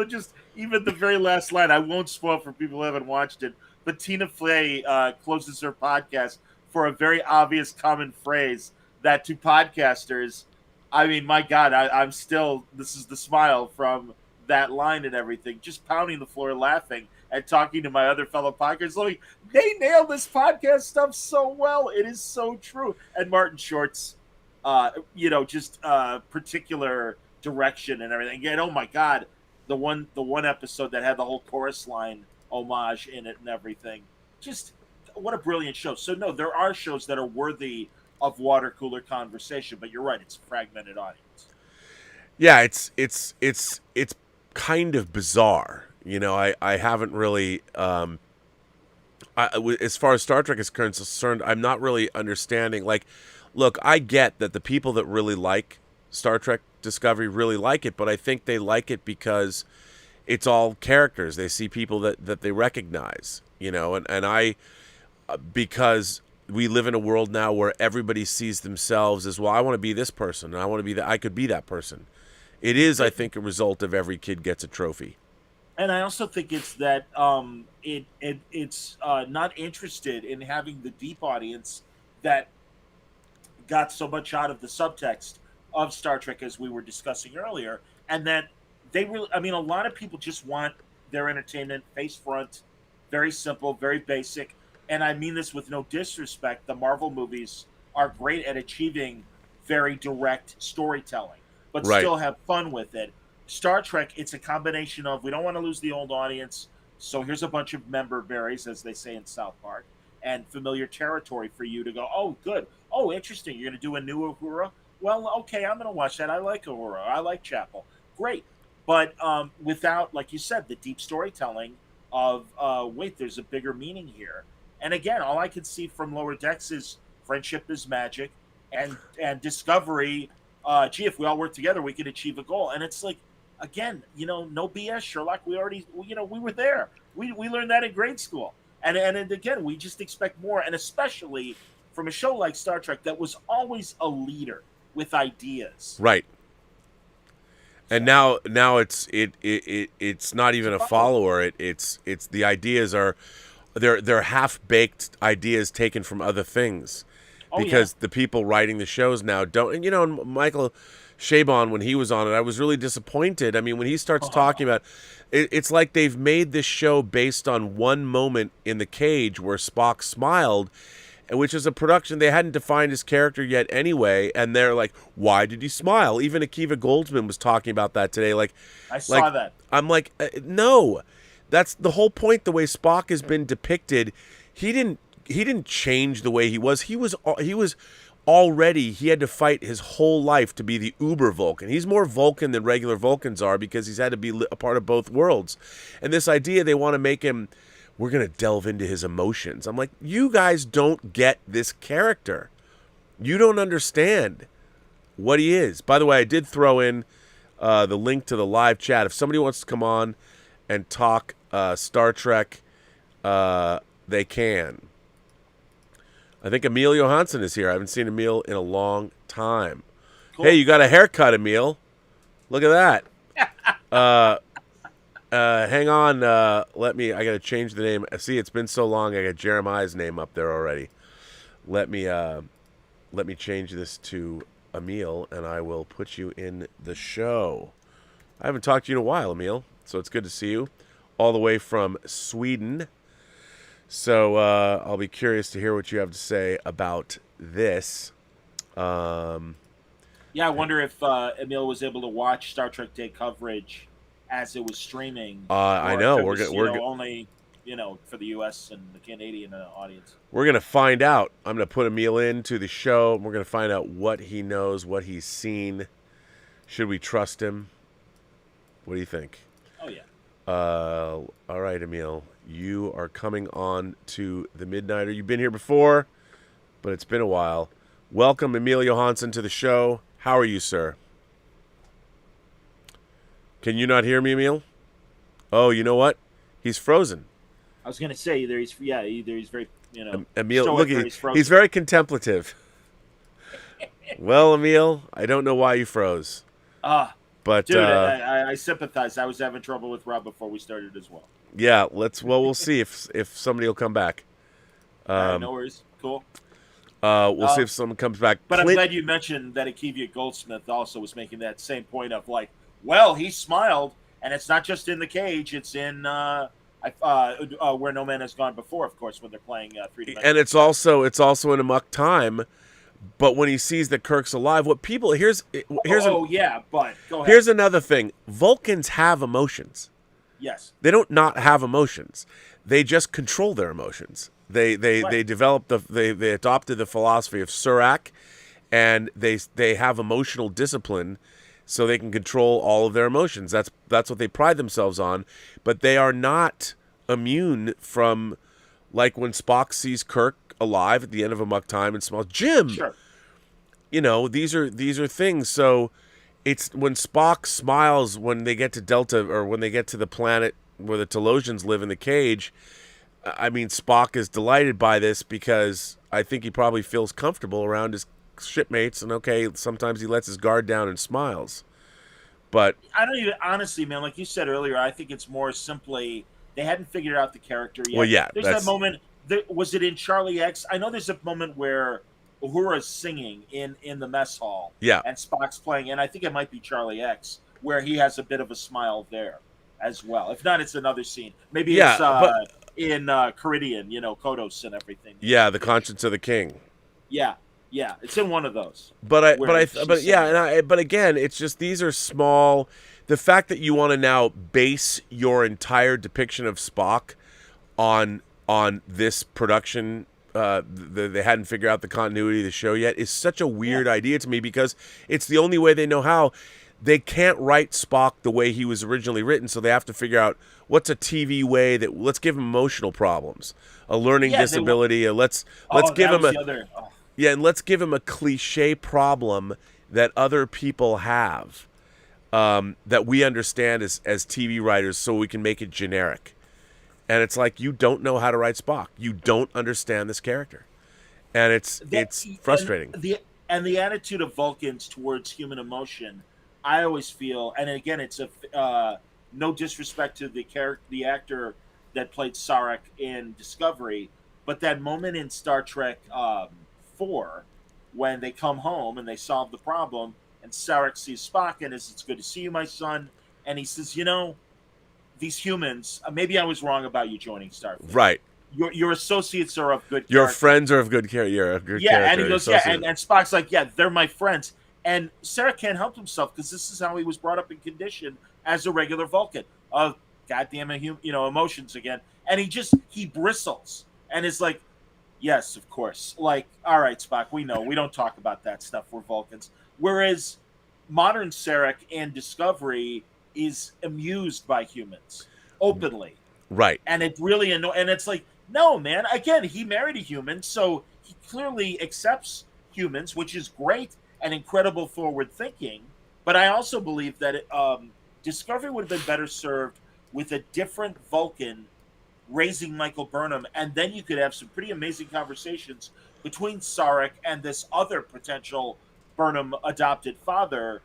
Just even the very last line, I won't spoil for people who haven't watched it, but Tina Fey closes her podcast for a very obvious common phrase that to podcasters, my God, I'm still, this is the smile from that line and everything, just pounding the floor laughing and talking to my other fellow podcasters. Like, they nail this podcast stuff so well. It is so true. And Martin Short's, particular direction and everything. Again, oh my God, the one episode that had the whole chorus line homage in it and everything. Just what a brilliant show. So no, there are shows that are worthy of water cooler conversation, but you're right, it's a fragmented audience. Yeah, it's kind of bizarre. I haven't really as far as Star Trek is concerned, I'm not really understanding. Like, look, I get that the people that really like Star Trek Discovery really like it, but I think they like it because it's all characters. They see people that they recognize, and I, because we live in a world now where everybody sees themselves as, well, I want to be this person, and I want to be that. I could be that person. It is, I think, a result of every kid gets a trophy. And I also think it's that it's not interested in having the deep audience that got so much out of the subtext of Star Trek, as we were discussing earlier, and that they really, a lot of people just want their entertainment face front, very simple, very basic. And I mean this with no disrespect. The Marvel movies are great at achieving very direct storytelling, but Right. still have fun with it. Star Trek, it's a combination of we don't want to lose the old audience, so here's a bunch of member berries, as they say in South Park, and familiar territory for you to go, oh, good. Oh, interesting. You're going to do a new Uhura? Well, okay, I'm going to watch that. I like Uhura. I like Chapel. Great. But without, like you said, the deep storytelling of, wait, there's a bigger meaning here. And again, all I can see from Lower Decks is friendship is magic, and discovery. Gee, if we all work together, we could achieve a goal. And it's like, again, no BS, Sherlock. We already, we were there. We learned that in grade school. And again, we just expect more, and especially from a show like Star Trek that was always a leader with ideas. Right. And now it's not even a follower. It's the ideas are they're half-baked ideas taken from other things. Because the people writing the shows now don't, and Michael Chabon, when he was on it, I was really disappointed. I mean, when he starts talking about it's like they've made this show based on one moment in the cage where Spock smiled, which is a production they hadn't defined his character yet anyway, and they're like, why did he smile? Even Akiva Goldsman was talking about that today. Like, I saw that. I'm like, no, that's the whole point. The way Spock has been depicted, he didn't change the way he was. He was already, he had to fight his whole life to be the uber Vulcan. He's more Vulcan than regular Vulcans are because he's had to be a part of both worlds. And this idea they want to make him, we're going to delve into his emotions. I'm like, you guys don't get this character. You don't understand what he is. By the way, I did throw in the link to the live chat. If somebody wants to come on and talk Star Trek, they can. I think Emil Johansson is here. I haven't seen Emil in a long time. Cool. Hey, you got a haircut, Emil. Look at that. Hang on. I got to change the name. See, it's been so long. I got Jeremiah's name up there already. Let me change this to Emil, and I will put you in the show. I haven't talked to you in a while, Emil, so it's good to see you. All the way from Sweden. So I'll be curious to hear what you have to say about this. Yeah, I wonder if Emil was able to watch Star Trek Day coverage as it was streaming. I know we're only for the U.S. and the Canadian audience. We're gonna find out. I'm gonna put Emil into the show. And we're gonna find out what he knows, what he's seen. Should we trust him? What do you think? Oh yeah. All right, Emil. You are coming on to the Midnighter. You've been here before, but it's been a while. Welcome, Emil Johansson, to the show. How are you, sir? Can you not hear me, Emil? Oh, you know what? He's frozen. I was gonna say either he's very Emil, look, he's very contemplative. Well, Emil, I don't know why you froze. But dude, I sympathize. I was having trouble with Rob before we started as well. Yeah, we'll see if somebody will come back. No worries. Cool. We'll see if someone comes back. But I'm glad you mentioned that Akiva Goldsmith also was making that same point of like, well, he smiled, and it's not just in the cage; it's in Where No Man Has Gone Before, of course, when they're playing 3D. And it's also in Amok Time. But when he sees that Kirk's alive, but here's but go ahead. Here's another thing: Vulcans have emotions. Yes. They don't not have emotions. They just control their emotions. They developed they adopted the philosophy of Surak, and they have emotional discipline, so they can control all of their emotions. That's what they pride themselves on. But they are not immune from, like when Spock sees Kirk alive at the end of Amok Time and smells Jim. Sure. These are things. So it's when Spock smiles when they get to Delta, or when they get to the planet where the Telosians live in the cage. I mean, Spock is delighted by this because I think he probably feels comfortable around his shipmates, and sometimes he lets his guard down and smiles. But I don't even, honestly, man, like you said earlier, I think it's more simply they hadn't figured out the character yet. Well, yeah, there's that moment. Was it in Charlie X? I know there's a moment where Uhura's singing in the mess hall. Yeah. And Spock's playing, and I think it might be Charlie X, where he has a bit of a smile there as well. If not, it's another scene. Maybe it's in Caridian, Kodos and everything. Yeah, the conscience of the king. Yeah, it's in one of those. But again, it's just these are small. The fact that you want to now base your entire depiction of Spock on this production, they hadn't figured out the continuity of the show yet, is such a weird idea to me, because it's the only way they know how. They can't write Spock the way he was originally written, so they have to figure out what's a TV way that let's give him emotional problems, a learning disability, let's give him and let's give him a cliche problem that other people have, that we understand as TV writers, so we can make it generic. And it's like, you don't know how to write Spock. You don't understand this character, and it's frustrating. And the attitude of Vulcans towards human emotion, I always feel, and again, it's no disrespect to the actor that played Sarek in Discovery, but that moment in Star Trek 4 when they come home and they solve the problem, and Sarek sees Spock and it's good to see you, my son, and he says, these humans, maybe I was wrong about you joining Starfleet. Right. Your associates are of good character. Your friends are of good character. You're a good character. And he goes, and Spock's like, they're my friends. And Sarek can't help himself, because this is how he was brought up and conditioned as a regular Vulcan. Oh, goddamn, emotions again. And he bristles and is like, yes, of course. Like, all right, Spock, we know. We don't talk about that stuff. We're Vulcans. Whereas modern Sarek in Discovery is amused by humans openly. Right. And it really and it's like, no, man. Again, he married a human, so he clearly accepts humans, which is great and incredible forward thinking. But I also believe that Discovery would have been better served with a different Vulcan raising Michael Burnham, and then you could have some pretty amazing conversations between Sarek and this other potential Burnham adopted father.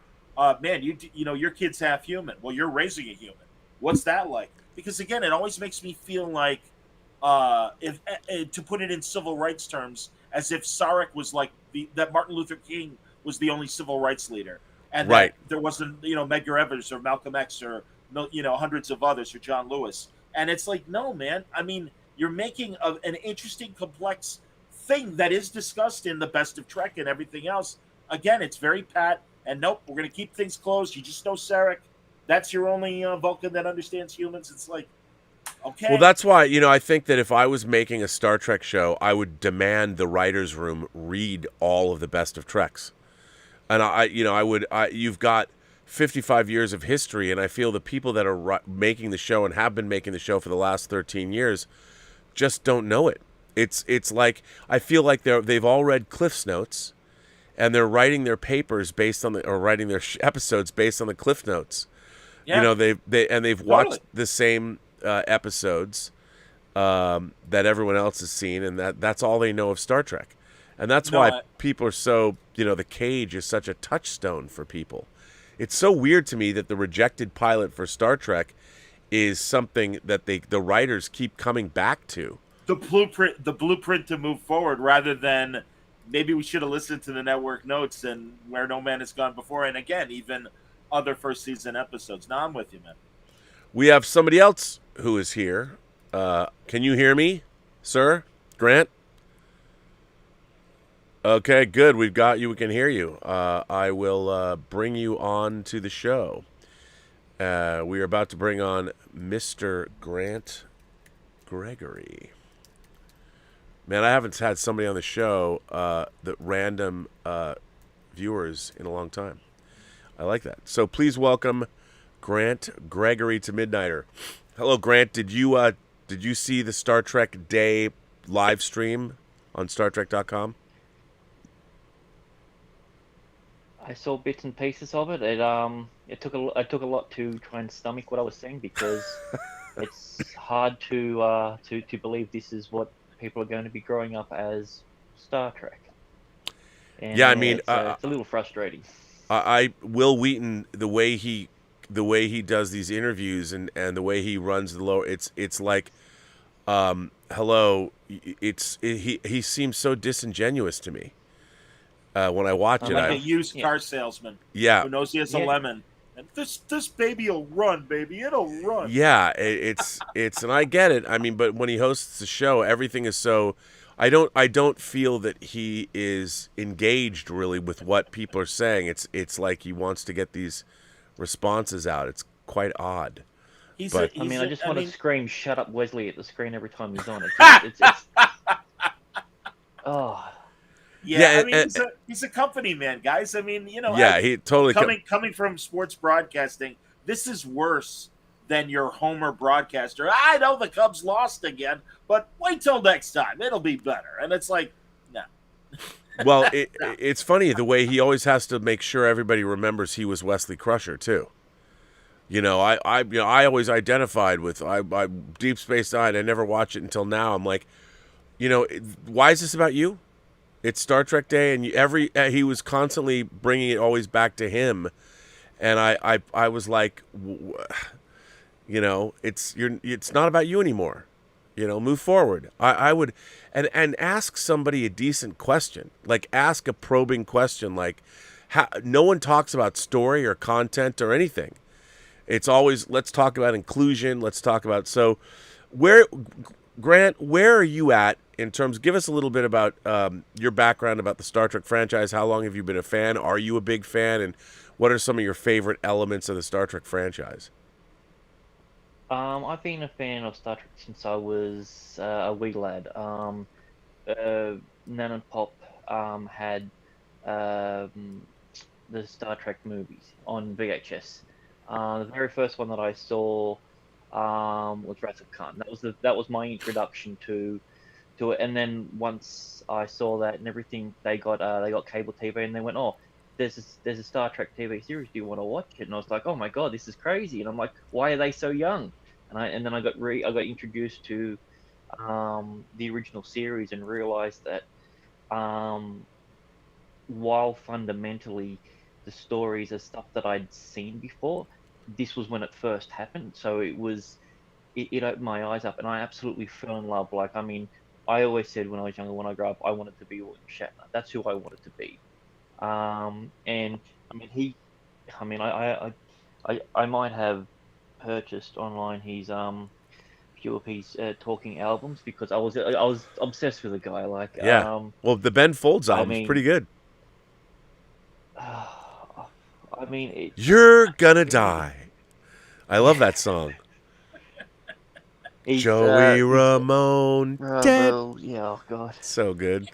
Man, your kid's half human. Well, you're raising a human. What's that like? Because again, it always makes me feel like, if to put it in civil rights terms, as if Sarek was like that Martin Luther King was the only civil rights leader, and that there wasn't Medgar Evers or Malcolm X or hundreds of others, or John Lewis. And it's like, no, man. I mean, you're making an interesting, complex thing that is discussed in the Best of Trek and everything else. Again, it's very pat. And nope, we're going to keep things closed. You just know Sarek. That's your only Vulcan that understands humans. It's like, okay. Well, that's why, I think that if I was making a Star Trek show, I would demand the writer's room read all of the Best of Treks. And you've got 55 years of history, and I feel the people that are making the show and have been making the show for the last 13 years just don't know it. It's like, I feel like they've all read Cliff's Notes, and they're writing their papers based on writing their episodes based on the Cliff Notes. Yeah. They've watched the same episodes that everyone else has seen, and that's all they know of Star Trek. And that's why people are so, the cage is such a touchstone for people. It's so weird to me that the rejected pilot for Star Trek is something that the writers keep coming back to. The blueprint to move forward, rather than maybe we should have listened to the network notes and Where No Man Has Gone Before, and again, even other first season episodes. Now I'm with you, man. We have somebody else who is here. Can you hear me, sir? Grant? Okay, good. We've got you. We can hear you. I will bring you on to the show. We are about to bring on Mr. Grant Gregory. Man, I haven't had somebody on the show that random viewers in a long time. I like that. So please welcome Grant Gregory to Midnighter. Hello, Grant. Did you see the Star Trek Day live stream on StarTrek.com? I saw bits and pieces of it. It took a lot to try and stomach what I was saying, because it's hard to believe this is what people are going to be growing up as Star Trek. And yeah, I mean, it's a little frustrating. Will Wheaton, the way he does these interviews and the way he runs the lower, it's like, hello, he seems so disingenuous to me. When I watch it, like a used car salesman. Yeah, who knows he has a lemon And this baby will run, baby. It'll run. Yeah, it's and I get it. I mean, but when he hosts the show, everything is so. I don't feel that he is engaged really with what people are saying. It's like he wants to get these responses out. It's quite odd. But I just want to scream "Shut up, Wesley" at the screen every time he's on. It's oh. Yeah, I mean, he's a company man, guys. I mean, yeah, he totally coming from sports broadcasting. This is worse than your Homer broadcaster. I know the Cubs lost again, but wait till next time. It'll be better. And it's like, no. Well, it's funny the way he always has to make sure everybody remembers he was Wesley Crusher too. I always identified with I Deep Space Nine. I never watched it until now. I'm like, why is this about you? It's Star Trek Day, and he was constantly bringing it always back to him, and I was like, it's not about you anymore. Move forward. I would and ask somebody a decent question, like ask a probing question, like no one talks about story or content or anything. It's always let's talk about inclusion. Let's talk about Grant, where are you at in terms? Give us a little bit about your background about the Star Trek franchise. How long have you been a fan? Are you a big fan? And what are some of your favorite elements of the Star Trek franchise? I've been a fan of Star Trek since I was a wee lad. Nan and Pop had the Star Trek movies on VHS. The very first one that I saw was Wrath of Khan. That was my introduction to it. And then once I saw that and everything, they got cable TV, and they went, oh, there's a Star Trek TV series. Do you want to watch it? And I was like, oh my god, this is crazy. And I'm like, why are they so young? And then I got introduced to the original series and realized that while fundamentally the stories are stuff that I'd seen before, this was when it first happened. So it opened my eyes up, and I absolutely fell in love. Like, I mean, I always said when I was younger, when I grew up, I wanted to be William Shatner. That's who I wanted to be. And I mean, I might have purchased online his few of his talking albums because I was obsessed with the guy. Like, yeah. Well, the Ben Folds album's pretty good. I mean, You're Gonna Die. I love that song. Joey Ramone. Dead. Yeah, oh god. So good.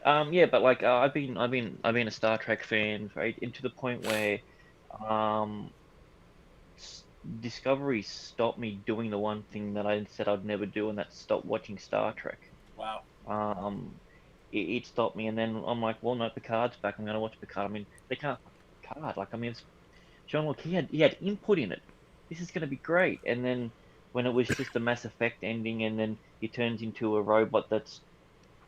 Yeah, but like I've been a Star Trek fan, right, into the point where Discovery stopped me doing the one thing that I said I'd never do, and that's stop watching Star Trek. Wow. It stopped me, and then I'm like, well, no, Picard's back. I'm going to watch Picard. I mean, they can't Picard. Like, I mean, it's John Locke. He had input in it. This is going to be great. And then when it was just a Mass Effect ending, and then he turns into a robot that's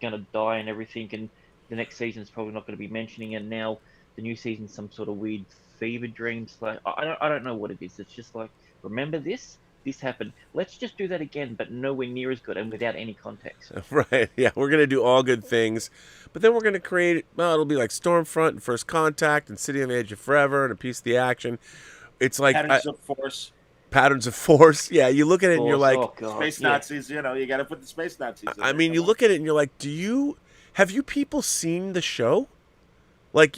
going to die and everything, and the next season's probably not going to be mentioning it. Now the new season's some sort of weird fever dreams. Like, I don't know what it is. It's just like, remember this happened. Let's just do that again, but nowhere near as good and without any context. Right. Yeah, we're going to do all good things, but then we're going to create, well, it'll be like Stormfront and First Contact and City on the Edge of Forever and A Piece of the Action. It's like Patterns of Force. Patterns of Force. Yeah, you look at it and you're like, Space Nazis, you got to put the Space Nazis in I mean, you look at it and you're like, have you people seen the show? Like,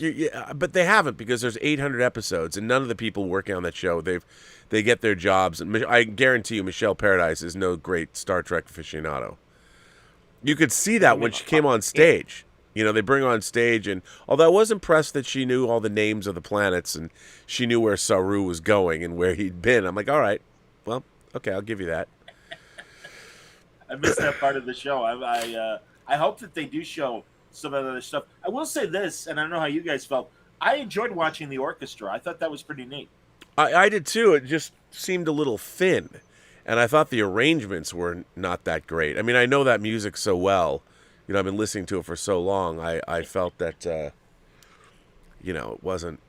but they haven't, because there's 800 episodes, and none of the people working on that show, they get their jobs. And I guarantee you, Michelle Paradise is no great Star Trek aficionado. You could see that when she came on stage. They bring her on stage, and although I was impressed that she knew all the names of the planets, and she knew where Saru was going and where he'd been, I'm like, all right, well, okay, I'll give you that. I missed that part of the show. I hope that they do show some of the other stuff. I will say this, and I don't know how you guys felt. I enjoyed watching the orchestra. I thought that was pretty neat. I did too. It just seemed a little thin, and I thought the arrangements were not that great. I mean, I know that music so well. I've been listening to it for so long. I felt that, it wasn't.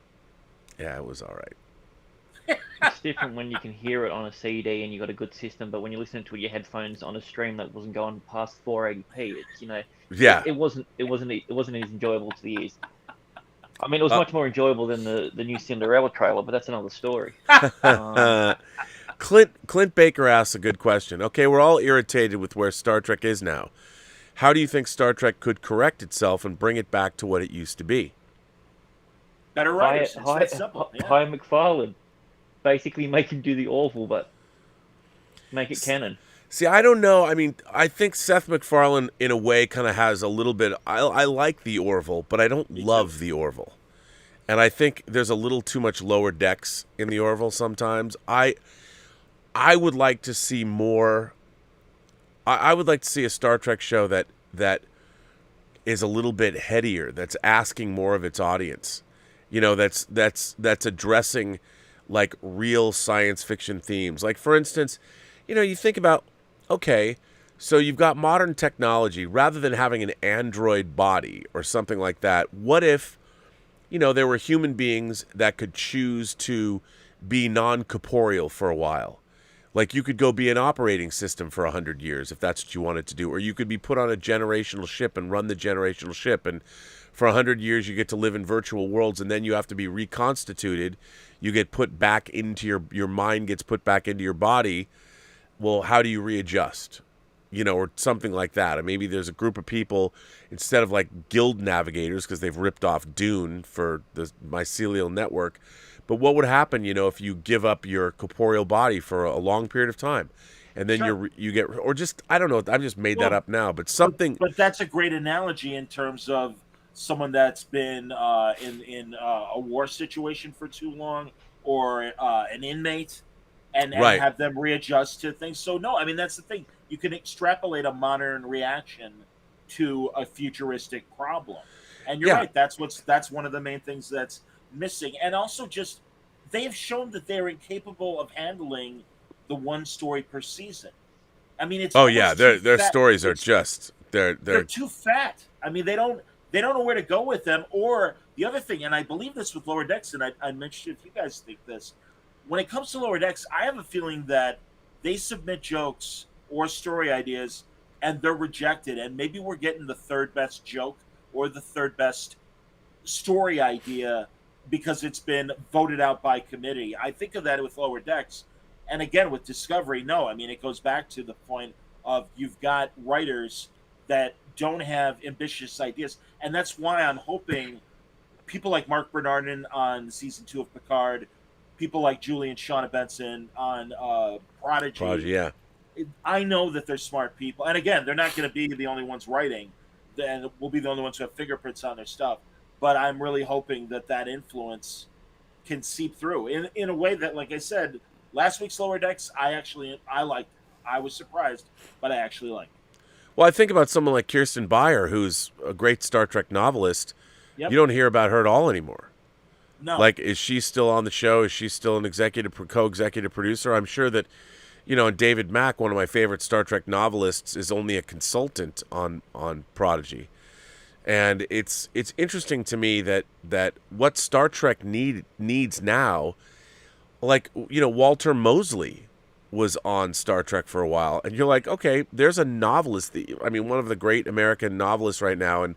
Yeah, it was all right. It's different when you can hear it on a CD and you got a good system, but when you listen to it, your headphones on a stream that wasn't going past 480p, it's yeah, it wasn't as enjoyable to the ears. I mean, it was much more enjoyable than the new Cinderella trailer, but that's another story. Um, Clint Baker asks a good question. Okay, we're all irritated with where Star Trek is now. How do you think Star Trek could correct itself and bring it back to what it used to be? Better writers. It's that simple. Yeah. Hi McFarlane. Basically make him do the Orville, but make it canon. See, I don't know. I mean, I think Seth MacFarlane, in a way, kind of has a little bit. I like the Orville, but I don't love the Orville. And I think there's a little too much lower decks in the Orville sometimes. I would like to see more. I would like to see a Star Trek show that is a little bit headier, that's asking more of its audience. You know, that's addressing like real science fiction themes. Like, for instance, you know, you think about, okay, so you've got modern technology. Rather than having an android body or something like that, what if, you know, there were human beings that could choose to be non-corporeal for a while? Like, you could go be an operating system for 100 years if that's what you wanted to do. Or you could be put on a generational ship and run the generational ship. And for 100 years, you get to live in virtual worlds, and then you have to be reconstituted. You get put back into your mind gets put back into your body. Well, how do you readjust? You know, or something like that. Or maybe there's a group of people, instead of like guild navigators, because they've ripped off Dune for the mycelial network. But what would happen, you know, if you give up your corporeal body for a long period of time, and then you get, or just, I don't know, I've just made that up now, but something. But that's a great analogy in terms of someone that's been in a war situation for too long, or an inmate, and have them readjust to things. So no, I mean, that's the thing. You can extrapolate a modern reaction to a futuristic problem, and you're right. That's one of the main things that's missing. And also, just they've shown that they're incapable of handling the one story per season. I mean, it's their stories are just they're too fat. I mean, they don't know where to go with them. Or the other thing, and I believe this with Lower Decks, and I mentioned if you guys think this, when it comes to Lower Decks, I have a feeling that they submit jokes or story ideas and they're rejected, and maybe we're getting the third best joke or the third best story idea because it's been voted out by committee. I think of that with Lower Decks. And again, with Discovery, no. I mean, it goes back to the point of you've got writers that don't have ambitious ideas. And that's why I'm hoping people like Mark Bernardin on season 2 of Picard, people like Julie and Shauna Benson on Prodigy. Yeah. I know that they're smart people. And again, they're not going to be the only ones writing. And we'll be the only ones who have fingerprints on their stuff. But I'm really hoping that influence can seep through in a way that, like I said, last week's Lower Decks, I liked. I was surprised, but I actually liked. Well, I think about someone like Kirsten Beyer, who's a great Star Trek novelist. Yep. You don't hear about her at all anymore. No. Like, is she still on the show? Is she still an co-executive producer? I'm sure that, you know, David Mack, one of my favorite Star Trek novelists, is only a consultant on Prodigy. And it's interesting to me that what Star Trek needs now, like, you know, Walter Mosley was on Star Trek for a while, and you're like, okay, there's a novelist, one of the great American novelists right now, and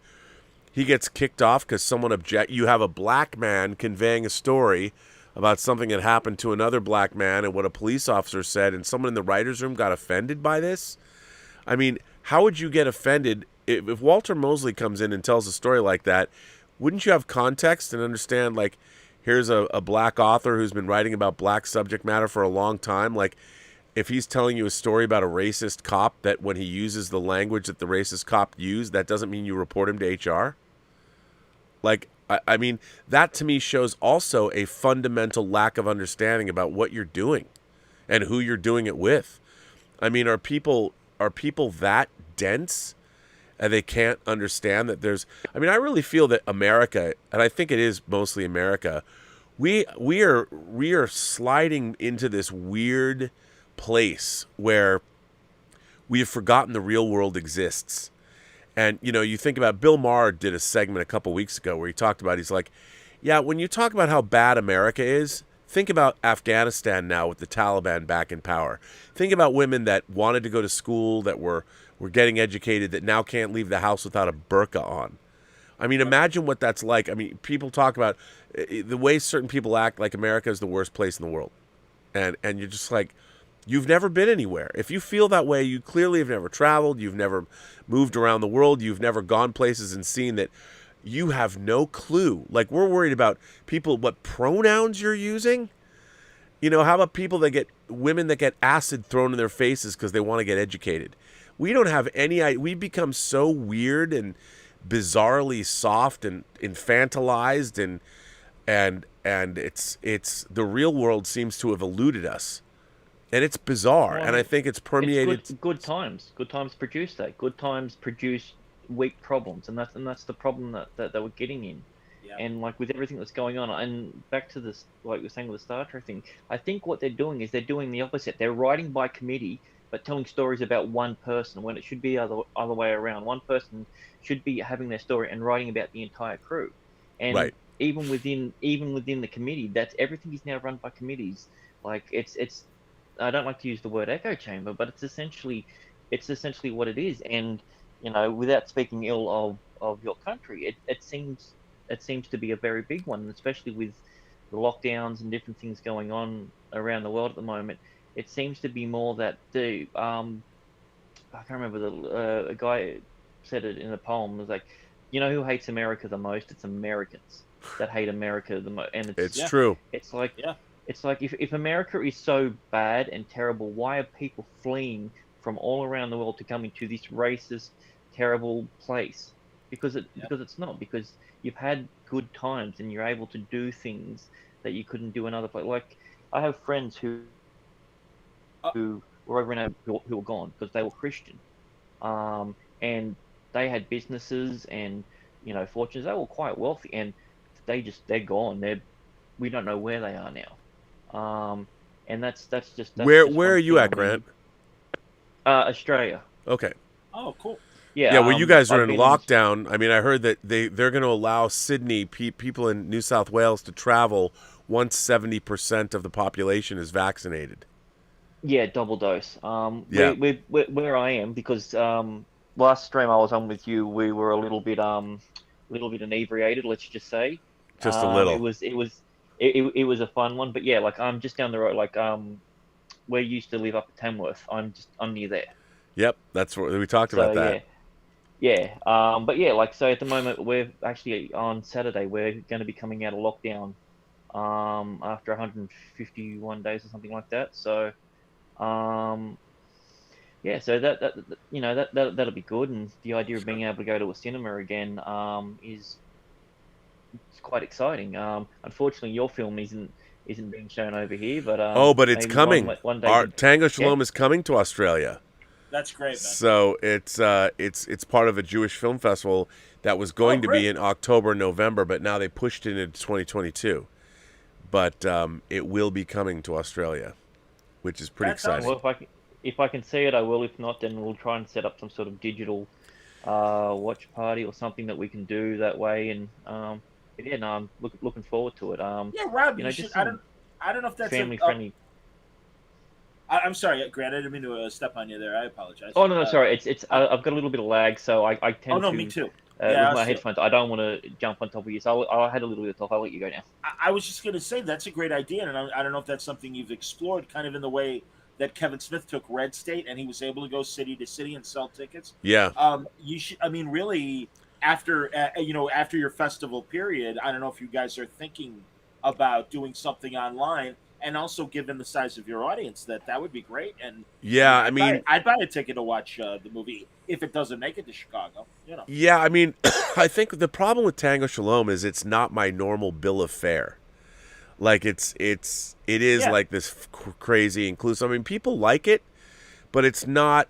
he gets kicked off because someone you have a black man conveying a story about something that happened to another black man and what a police officer said, and someone in the writer's room got offended by this. I mean, how would you get offended if Walter Mosley comes in and tells a story like that? Wouldn't you have context and understand, like, here's a black author who's been writing about black subject matter for a long time. Like, if he's telling you a story about a racist cop, that when he uses the language that the racist cop used, that doesn't mean you report him to HR. Like, I mean, that to me shows also a fundamental lack of understanding about what you're doing and who you're doing it with. I mean, are people that dense and they can't understand that there's, I mean, I really feel that America, and I think it is mostly America, we are sliding into this weird place where we have forgotten the real world exists. And, you know, you think about Bill Maher did a segment a couple weeks ago where he talked about, he's like, yeah, when you talk about how bad America is, think about Afghanistan now with the Taliban back in power. Think about women that wanted to go to school, that were getting educated, that now can't leave the house without a burqa on. I mean, imagine what that's like. I mean, people talk about the way certain people act like America is the worst place in the world. And you're just like, you've never been anywhere. If you feel that way, you clearly have never traveled. You've never moved around the world. You've never gone places and seen that. You have no clue. Like, we're worried about people, what pronouns you're using. You know, how about women that get acid thrown in their faces because they want to get educated? We don't have any. We become so weird and bizarrely soft and infantilized, and it's the real world seems to have eluded us, and it's bizarre. Well, and I think it's permeated. It's good times. Good times produce that. Good times produce weak problems, and that's the problem that we're getting in. Yeah. And like with everything that's going on, and back to this, like we were saying with the Star Trek thing, I think what they're doing is they're doing the opposite. They're writing by committee, but telling stories about one person when it should be other way around. One person should be having their story and writing about the entire crew. And right. even within the committee, that's everything is now run by committees. Like it's I don't like to use the word echo chamber, but it's essentially what it is. And you know, without speaking ill of your country, it seems to be a very big one, especially with the lockdowns and different things going on around the world at the moment. It seems to be more that I can't remember, a guy said it in a poem. It was like, you know who hates America the most? It's Americans that hate America the most. And it's true. It's like if America is so bad and terrible, why are people fleeing from all around the world to come into this racist, terrible place? Because it's not. Because you've had good times and you're able to do things that you couldn't do in other places. Like, I have friends who were over in who were gone because they were Christian, and they had businesses and fortunes. They were quite wealthy, and they're gone. We don't know where they are now. And that's just where are you at, Grant? Australia. Okay. Oh, cool. Yeah, well, you guys are in lockdown. I mean, I heard that they're going to allow Sydney people in New South Wales to travel once 70% of the population is vaccinated. Yeah, double dose. Where I am, because last stream I was on with you, we were a little bit inebriated. Let's just say. Just a little. It was a fun one, but yeah, like I'm just down the road. Like where you used to live up at Tamworth, I'm near there. Yep, that's what we talked about that. Yeah. But yeah, like so at the moment we're actually on Saturday we're going to be coming out of lockdown after 151 days or something like that. So yeah, so that'll be good, and the idea of being able to go to a cinema again is quite exciting. Unfortunately, your film isn't being shown over here, but but it's coming. One day, our Tango Shalom is coming to Australia. That's great, man. So it's part of a Jewish film festival that was going to be in October, November, but now they pushed it into 2022. But it will be coming to Australia, which is pretty exciting. Well, if I can see it, I will. If not, then we'll try and set up some sort of digital watch party or something that we can do that way. And yeah, no, I'm looking forward to it. Yeah, Rob, you should, I don't know if that's family friendly. I'm sorry, Grant. I didn't mean to step on you there. I apologize. Oh no, sorry. It's I've got a little bit of lag, so I tend to. Oh no, me too. With my headphones, I don't want to jump on top of you, so I had a little bit of talk. I'll let you go now. I was just going to say that's a great idea, and I don't know if that's something you've explored, kind of in the way that Kevin Smith took Red State, and he was able to go city to city and sell tickets. Yeah. You should. I mean, really, after your festival period, I don't know if you guys are thinking about doing something online. And also, given the size of your audience, that would be great. And yeah, I'd buy a ticket to watch the movie if it doesn't make it to Chicago. Yeah, I mean, I think the problem with Tango Shalom is it's not my normal bill of fare. Like it is like this crazy inclusive. I mean, people like it, but it's not.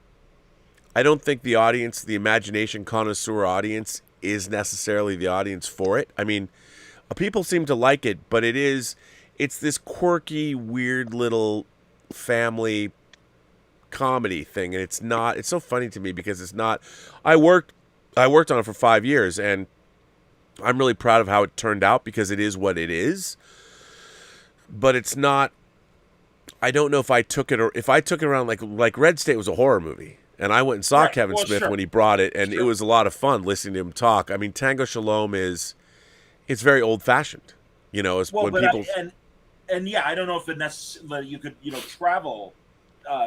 I don't think the audience, the imagination connoisseur audience, is necessarily the audience for it. I mean, people seem to like it, but it's this quirky, weird little family comedy thing, and it's so funny to me because it's not. I worked on it for 5 years, and I'm really proud of how it turned out because it is what it is. But it's not. I don't know if I took it around like Red State was a horror movie, And I went and saw Right. Kevin Well, Smith sure. when he brought it, and it Sure. was a lot of fun listening to him talk. I mean, Tango Shalom it's very old-fashioned, as Well, when but people... and yeah, I don't know if it necessarily you could travel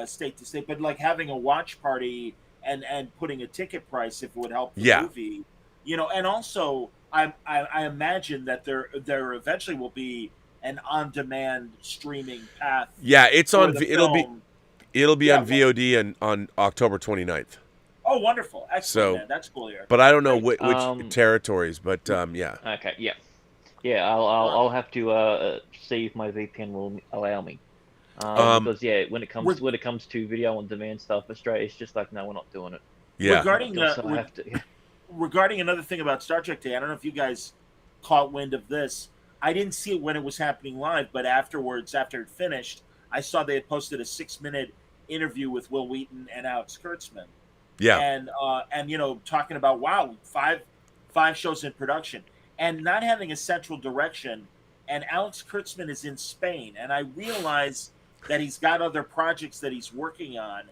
state to state, but like having a watch party and putting a ticket price if it would help the Yeah. movie, and also I imagine that there eventually will be an on-demand streaming path. Yeah, it's for on... the It'll be film. on Well, VOD on October 29th. oh, wonderful, excellent, So, man. That's cool here. but I don't know Great. which territories, but yeah. Okay, yeah, yeah. I'll have to see if my VPN will allow me. Because when it comes to video on demand stuff, Australia's just like, no, we're not doing it. Yeah. Regarding another thing about Star Trek Day, I don't know if you guys caught wind of this. I didn't see it when it was happening live, but afterwards, after it finished, I saw they had posted a 6-minute interview with Will Wheaton and Alex Kurtzman. Yeah. And talking about, wow, five shows in production and not having a central direction. And Alex Kurtzman is in Spain, and I realize that he's got other projects that he's working on,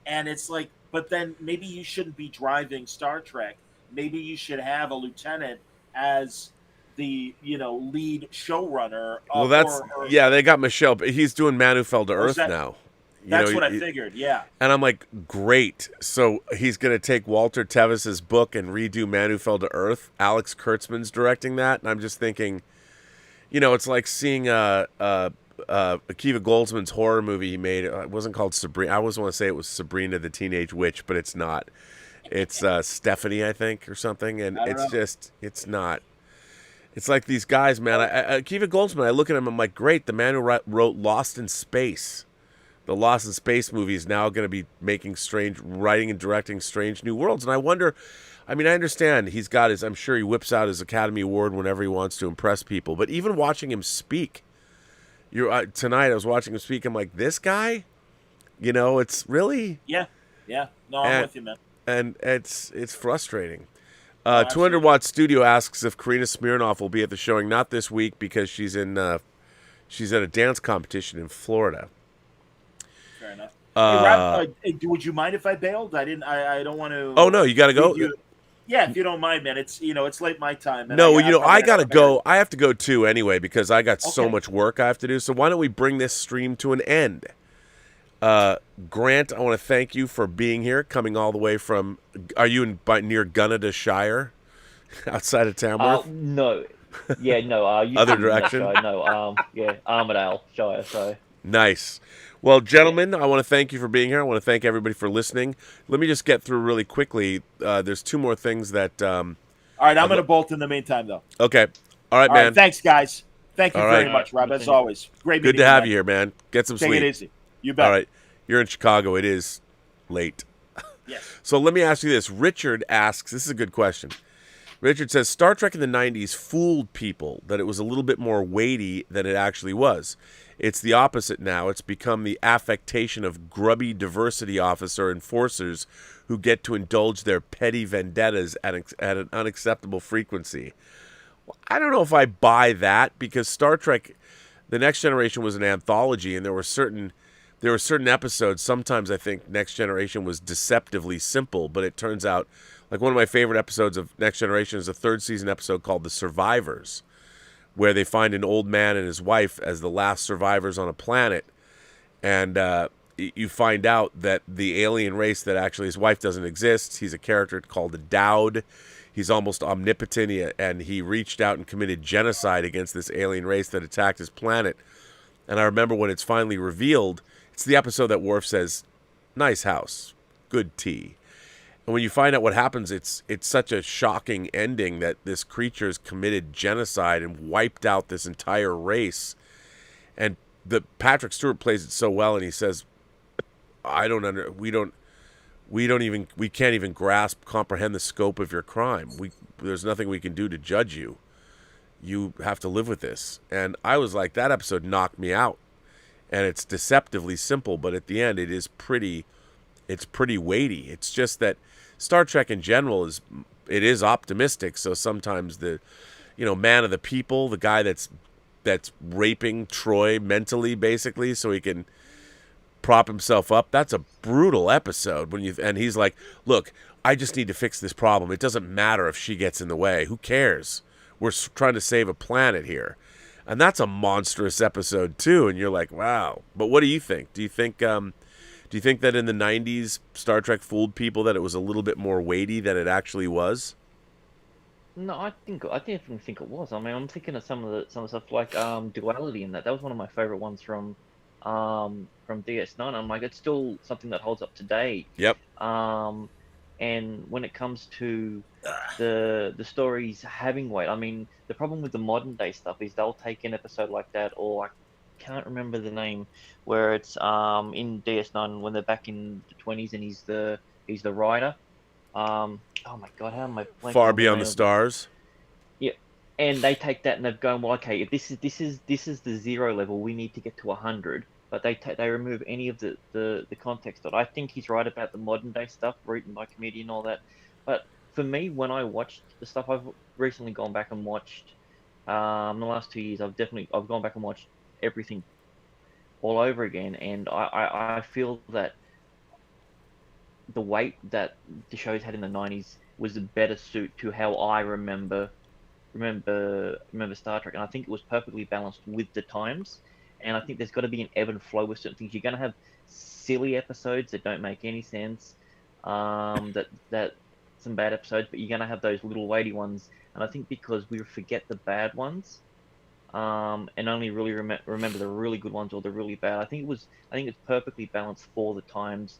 and it's like, but then maybe you shouldn't be driving Star Trek. Maybe you should have a lieutenant as the lead showrunner. Well, that's they got Michelle, but he's doing Manu Fell to Earth now. That's what I figured. Yeah. And I'm like, great. So he's going to take Walter Tevis's book and redo Manu Fell to Earth. Alex Kurtzman's directing that, and I'm just thinking, it's like seeing Akiva Goldsman's horror movie he made. It wasn't called Sabrina. I always want to say it was Sabrina the Teenage Witch, but it's not. It's Stephanie, I think, or something. And it's not. It's like these guys, man. Akiva Goldsman, I look at him, I'm like, great. The man who wrote Lost in Space. The Lost in Space movie is now going to be writing and directing Strange New Worlds. And I wonder, I mean, I understand he's got I'm sure he whips out his Academy Award whenever he wants to impress people. But even watching him speak, tonight I was watching him speak, I'm like, this guy? It's really... Yeah. No, I'm with you, man. And it's frustrating. 200 Watt Studio asks if Karina Smirnoff will be at the showing. Not this week because she's at a dance competition in Florida. Fair enough. Hey, Rob, would you mind if I bailed? I don't want to. Oh no, you got to go. Yeah, if you don't mind, man. It's it's late my time. And no, I gotta go. I have to go too anyway because I got so much work I have to do. So why don't we bring this stream to an end? Grant, I want to thank you for being here, coming all the way from. Are you near Gunnedah Shire, outside of Tamworth? No. Yeah, no. Other direction? Shire, no. Armidale Shire. So nice. Well, gentlemen, I want to thank you for being here. I want to thank everybody for listening. Let me just get through really quickly. There's two more things that. All right, I'm going to bolt in the meantime, though. Okay. All right, man. Thanks, guys. Thank you very much, Rob. As always, great. Good to have you here, man. Get some sleep. Take it easy. You bet. All right. You're in Chicago. It is late. Yes. So let me ask you this. Richard asks, this is a good question. Richard says, Star Trek in the 90s fooled people that it was a little bit more weighty than it actually was. It's the opposite now. It's become the affectation of grubby diversity officer enforcers who get to indulge their petty vendettas at an unacceptable frequency. Well, I don't know if I buy that because Star Trek, The Next Generation was an anthology and there were certain episodes. Sometimes I think Next Generation was deceptively simple, but it turns out, like one of my favorite episodes of Next Generation is a third season episode called The Survivors, where they find an old man and his wife as the last survivors on a planet. And you find out that the alien race that actually his wife doesn't exist. He's a character called a Dowd. He's almost omnipotent, and he reached out and committed genocide against this alien race that attacked his planet. And I remember when it's finally revealed, it's the episode that Worf says, "Nice house, good tea." And when you find out what happens, it's such a shocking ending that this creature has committed genocide and wiped out this entire race. And Patrick Stewart plays it so well, and he says, we can't even comprehend the scope of your crime. There's nothing we can do to judge you. You have to live with this. And I was like, that episode knocked me out. And it's deceptively simple, but at the end it's pretty weighty. It's just that Star Trek in general is optimistic. So sometimes the, man of the people, the guy that's raping Troy mentally, basically, so he can prop himself up. That's a brutal episode and he's like, look, I just need to fix this problem. It doesn't matter if she gets in the way. Who cares? We're trying to save a planet here. And that's a monstrous episode too. And you're like, wow. But what do you think? Do you think that in the 90s Star Trek fooled people, that it was a little bit more weighty than it actually was? No, I definitely think it was. I mean, I'm thinking of some of the stuff like duality and that. That was one of my favorite ones from DS9. I'm like, it's still something that holds up today. Yep. And when it comes to the stories having weight, I mean, the problem with the modern day stuff is they'll take an episode like that, or I can't remember the name, where it's in DS9 when they're back in the 20s and he's the writer. Oh my God, how am I blanking? Far Beyond the Stars. Yeah, and they take that and they've gone, well, okay, if this is the 0 level, we need to get to 100. But they remove any of the context of it. I think he's right about the modern day stuff, written by comedian and all that. But for me, when I watched the stuff, I've recently gone back and watched, in the last 2 years, I've gone back and watched everything all over again, and I feel that the weight that the shows had in the 90s was a better suit to how I remember Star Trek, and I think it was perfectly balanced with the times. And I think there's got to be an ebb and flow with certain things. You're going to have silly episodes that don't make any sense, that some bad episodes, but you're going to have those little weighty ones. And I think because we forget the bad ones, and only really remember the really good ones or the really bad. I think it's perfectly balanced for the times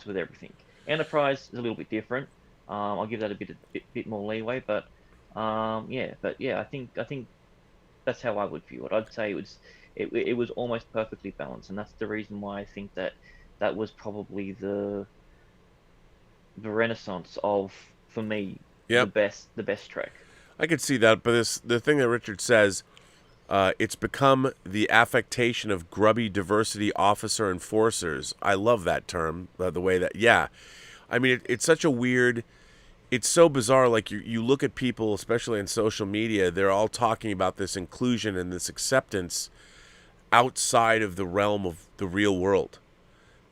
with everything. Enterprise is a little bit different. I'll give that a bit more leeway, but I think that's how I would view it. I'd say it was almost perfectly balanced, and that's the reason why I think that was probably the renaissance of, for me, Yep. the best Trek. I could see that, but the thing that Richard says, it's become the affectation of grubby diversity officer enforcers. I love that term, the way that, yeah. I mean, it's such a weird... It's so bizarre. Like you look at people, especially on social media, they're all talking about this inclusion and this acceptance outside of the realm of the real world.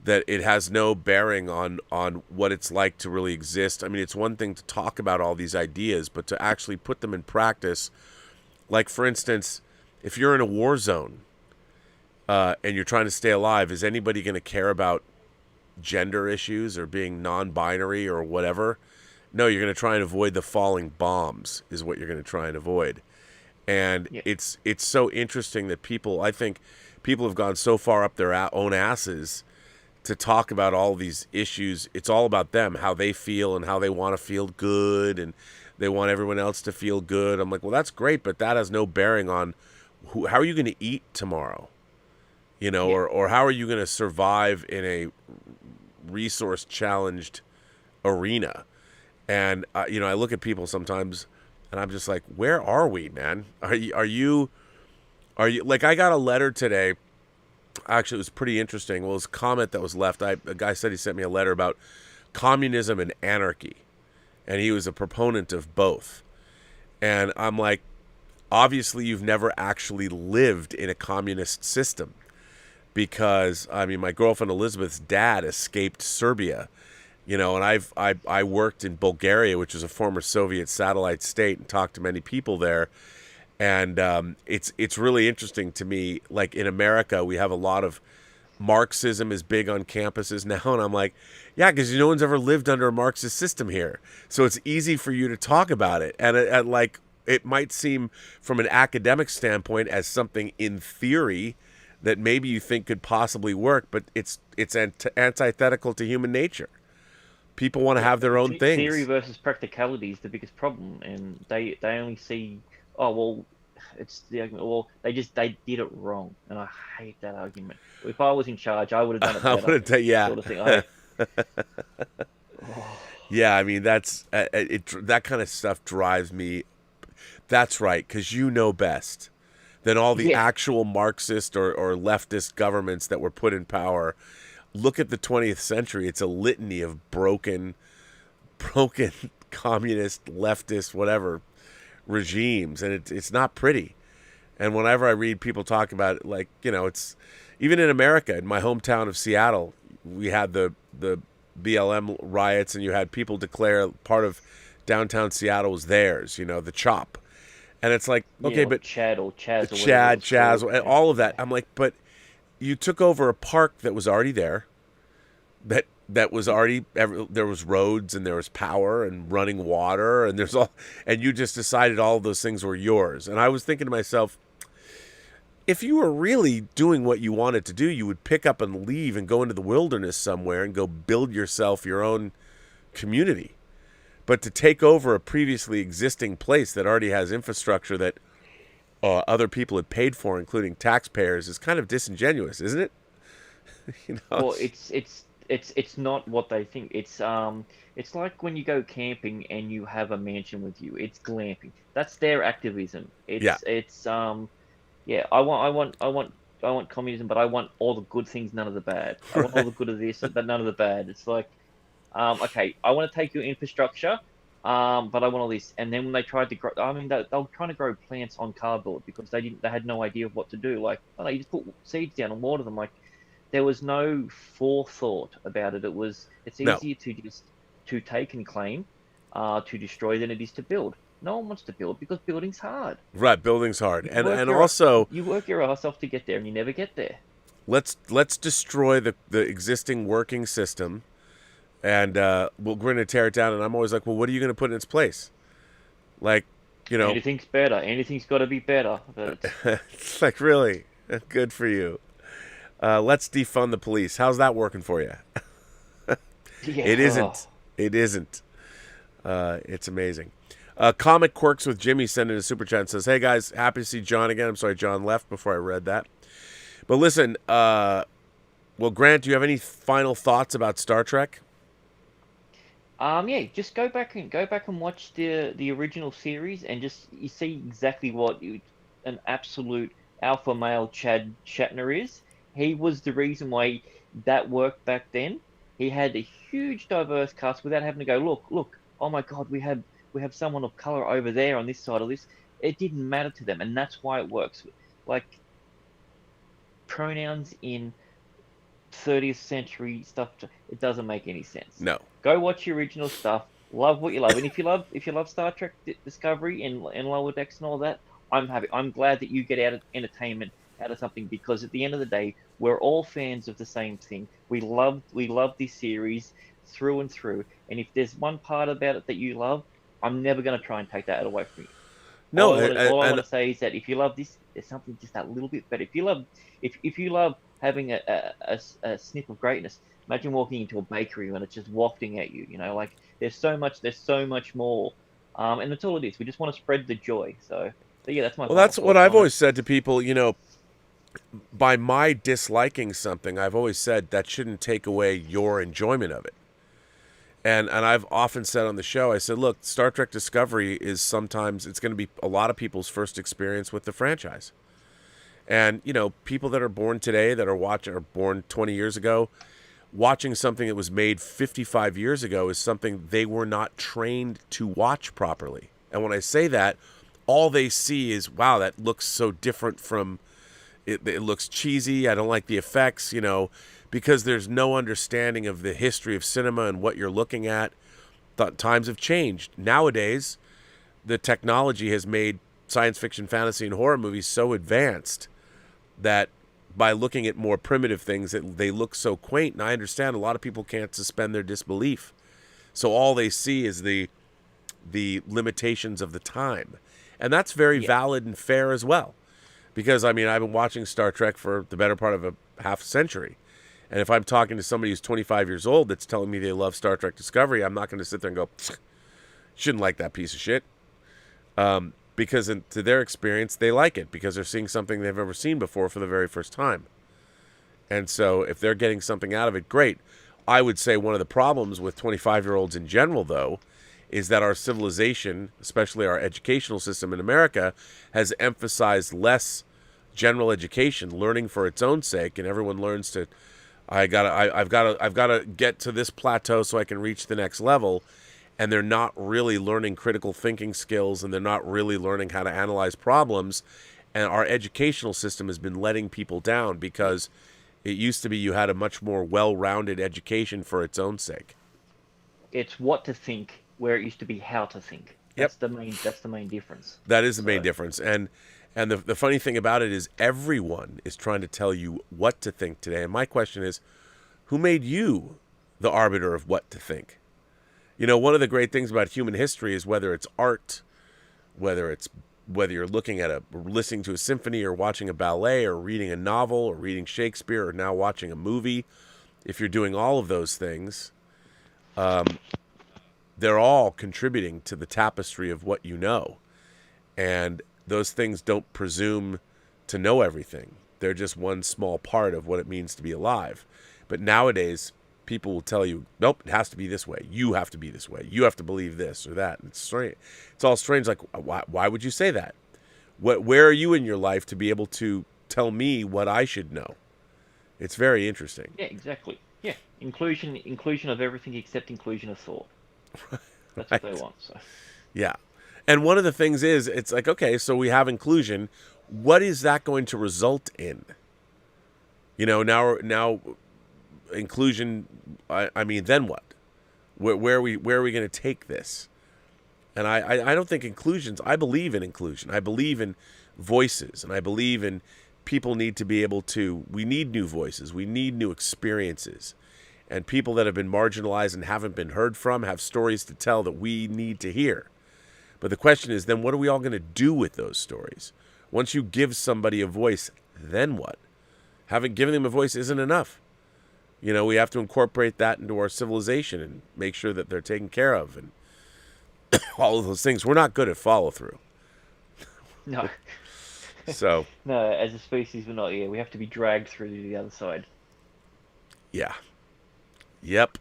That it has no bearing on what it's like to really exist. I mean, it's one thing to talk about all these ideas, but to actually put them in practice. Like, for instance, if you're in a war zone and you're trying to stay alive, is anybody going to care about gender issues or being non-binary or whatever? No, you're going to try and avoid the falling bombs is what you're going to try and avoid. And yeah. It's so interesting that I think people have gone so far up their own asses to talk about all these issues. It's all about them, how they feel and how they want to feel good, and they want everyone else to feel good. I'm like, well, that's great, but that has no bearing on how are you going to eat tomorrow? You know, Yeah. or how are you going to survive in a resource-challenged arena? And, I look at people sometimes and I'm just like, where are we, man? Are you like, I got a letter today. Actually, it was pretty interesting. Well, it was a comment that was left. A guy said he sent me a letter about communism and anarchy. And he was a proponent of both. And I'm like, obviously you've never actually lived in a communist system. Because, I mean, my girlfriend Elizabeth's dad escaped Serbia. You know, and I worked in Bulgaria, which was a former Soviet satellite state, and talked to many people there. And it's really interesting to me. Like, in America, we have a lot of Marxism is big on campuses now. And I'm like, yeah, because no one's ever lived under a Marxist system here. So it's easy for you to talk about it. And it might seem from an academic standpoint as something in theory that maybe you think could possibly work, but it's antithetical to human nature. People want to have their own things. Theory versus practicality is the biggest problem, and they only see, oh well, it's the argument. Well, they did it wrong, and I hate that argument. If I was in charge, I would have done it better. I would have yeah. Sort of thing. Yeah, I mean that's that kind of stuff drives me. That's right, because you know best than all the actual Marxist or leftist governments that were put in power. Look at the 20th century. It's a litany of broken communist, leftist, whatever regimes, and it's not pretty. And whenever I read people talk about it, like, it's even in America, in my hometown of Seattle, we had the BLM riots, and you had people declare part of downtown Seattle was theirs, the CHOP. And it's like, okay, Yeah, but Chad or Chaz or Chad, whatever it was Chaz, called. all of that. I'm like, but you took over a park that was already there, that was already, there was roads and there was power and running water, and and you just decided all of those things were yours. And I was thinking to myself, if you were really doing what you wanted to do, you would pick up and leave and go into the wilderness somewhere and go build yourself your own community. But to take over a previously existing place that already has infrastructure that other people had paid for, including taxpayers, is kind of disingenuous, isn't it? Well, it's not what they think. It's like when you go camping and you have a mansion with you. It's glamping. That's their activism. Yeah. I want communism, but I want all the good things, none of the bad. I want all the good of this, but none of the bad. It's like, okay, I want to take your infrastructure, but I want all this. And then when they tried to grow, they were trying to grow plants on cardboard because they had no idea of what to do. Like, oh, you just put seeds down and water them. Like, there was no forethought about it. It's easier to take and claim, to destroy than it is to build. No one wants to build because building's hard. Right, building's hard, and also you work your ass off to get there, and you never get there. Let's destroy the existing working system, and we're going to tear it down. And I'm always like, well, what are you going to put in its place? Like, anything's better. Anything's got to be better. But it's like, really, good for you. Let's defund the police. How's that working for you? yeah. It isn't. It isn't. It's amazing. Comic Quirks with Jimmy sent in a super chat and says, hey guys, happy to see John again. I'm sorry John left before I read that. But listen, well, Grant, do you have any final thoughts about Star Trek? Yeah, just go back and watch the original series, and you see exactly what an absolute alpha male Chad Shatner is. He was the reason why that worked back then. He had a huge diverse cast without having to go, look, oh my God, we have someone of color over there on this side of this. It didn't matter to them, and that's why it works. Like, pronouns in 30th century stuff, it doesn't make any sense. No. Go watch the original stuff. Love what you love, and if you love Star Trek Discovery and Lower Decks and all that, I'm happy. I'm glad that you get out of entertainment out of something, because at the end of the day, we're all fans of the same thing. We love this series through and through, and if there's one part about it that you love, I'm never going to try and take that away from you. No, all I want to say is that if you love this, there's something just that little bit better. If you love having a sniff of greatness, imagine walking into a bakery when it's just wafting at you. Like, there's so much more, and that's all it is. We just want to spread the joy. So yeah, that's my. Well, that's what I've always said to people. By my disliking something, I've always said that shouldn't take away your enjoyment of it. And I've often said on the show, I said, look, Star Trek Discovery is sometimes, it's going to be a lot of people's first experience with the franchise. And, people that are born today, that are born 20 years ago, watching something that was made 55 years ago is something they were not trained to watch properly. And when I say that, all they see is, wow, that looks so different from, it looks cheesy, I don't like the effects, because there's no understanding of the history of cinema and what you're looking at. Times have changed. Nowadays, the technology has made science fiction, fantasy, and horror movies so advanced that by looking at more primitive things, they look so quaint. And I understand a lot of people can't suspend their disbelief. So all they see is the limitations of the time. And that's very valid and fair as well. Because, I've been watching Star Trek for the better part of a half century. And if I'm talking to somebody who's 25 years old that's telling me they love Star Trek Discovery, I'm not going to sit there and go, shouldn't like that piece of shit. Because to their experience, they like it because they're seeing something they've never seen before for the very first time. And so if they're getting something out of it, great. I would say one of the problems with 25-year-olds in general, though, is that our civilization, especially our educational system in America, has emphasized less general education, learning for its own sake, and everyone learns to, I've got to get to this plateau so I can reach the next level, and they're not really learning critical thinking skills, and they're not really learning how to analyze problems, And our educational system has been letting people down because it used to be you had a much more well-rounded education for its own sake. It's what to think, where it used to be how to think. Yep. That's the main difference. That is the main difference. And the funny thing about it is everyone is trying to tell you what to think today. And my question is, who made you the arbiter of what to think? You know, one of the great things about human history is whether it's art, whether you're listening to a symphony or watching a ballet or reading a novel or reading Shakespeare or now watching a movie, if you're doing all of those things, they're all contributing to the tapestry of what you know. And those things don't presume to know everything. They're just one small part of what it means to be alive. But nowadays, people will tell you, nope, it has to be this way. You have to be this way. You have to believe this or that. And it's strange. It's all strange. Like, why would you say that? Where are you in your life to be able to tell me what I should know? It's very interesting. Yeah, exactly. Yeah, inclusion of everything except inclusion of thought. That's what they want. So. Yeah. And one of the things is, it's like, okay, so we have inclusion. What is that going to result in? You know, now inclusion, I mean, then what? Where are we going to take this? And I don't think I believe in inclusion. I believe in voices, and I believe in people need to be able to, we need new voices. We need new experiences. And people that have been marginalized and haven't been heard from have stories to tell that we need to hear. But the question is, then what are we all going to do with those stories? Once you give somebody a voice, then what? Having given them a voice isn't enough. You know, we have to incorporate that into our civilization and make sure that they're taken care of and all of those things. We're not good at follow-through. No. So. No, as a species, we're not. Yeah, we have to be dragged through to the other side. Yeah. Yep.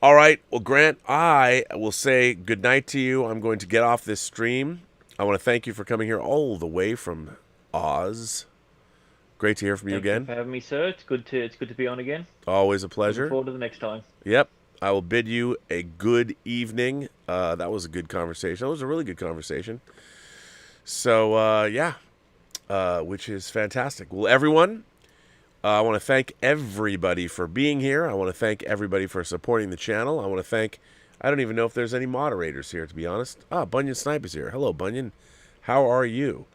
All right. Well, Grant, I will say goodnight to you. I'm going to get off this stream. I want to thank you for coming here all the way from Oz. Great to hear from you again. Thank you for having me, sir. It's good to be on again. Always a pleasure. Looking forward to the next time. Yep. I will bid you a good evening. That was a good conversation. That was a really good conversation. So, yeah, which is fantastic. Well, everyone, I want to thank everybody for being here. I want to thank everybody for supporting the channel. I want to thank, I don't even know if there's any moderators here, to be honest. Bunyan Snipe is here. Hello, Bunyan. How are you?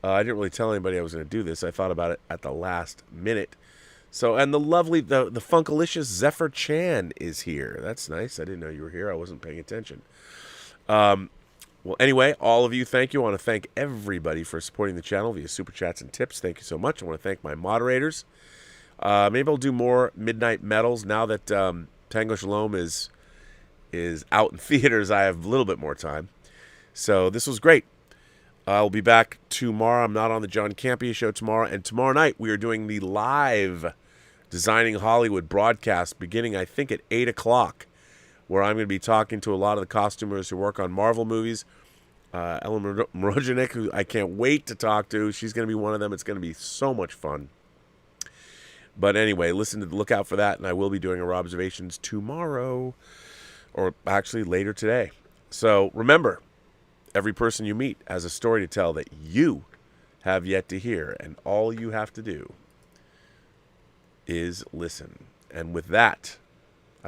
I didn't really tell anybody I was going to do this. I thought about it at the last minute. So, and the lovely, the funkalicious Zephyr Chan is here. That's nice. I didn't know you were here. I wasn't paying attention. Well, anyway, all of you, thank you. I want to thank everybody for supporting the channel via Super Chats and tips. Thank you so much. I want to thank my moderators. Maybe I'll do more Midnight Metals now that Tango Shalom is out in theaters. I have a little bit more time. So this was great. I'll be back tomorrow. I'm not on the John Campea show tomorrow. And tomorrow night, we are doing the live Designing Hollywood broadcast beginning, I think, at 8 o'clock, where I'm going to be talking to a lot of the costumers who work on Marvel movies. Ellen Mrojanik, who I can't wait to talk to. She's going to be one of them. It's going to be so much fun. But anyway, look out for that. And I will be doing a Robservations tomorrow, or actually later today. So remember, every person you meet has a story to tell that you have yet to hear, and all you have to do is listen. And with that,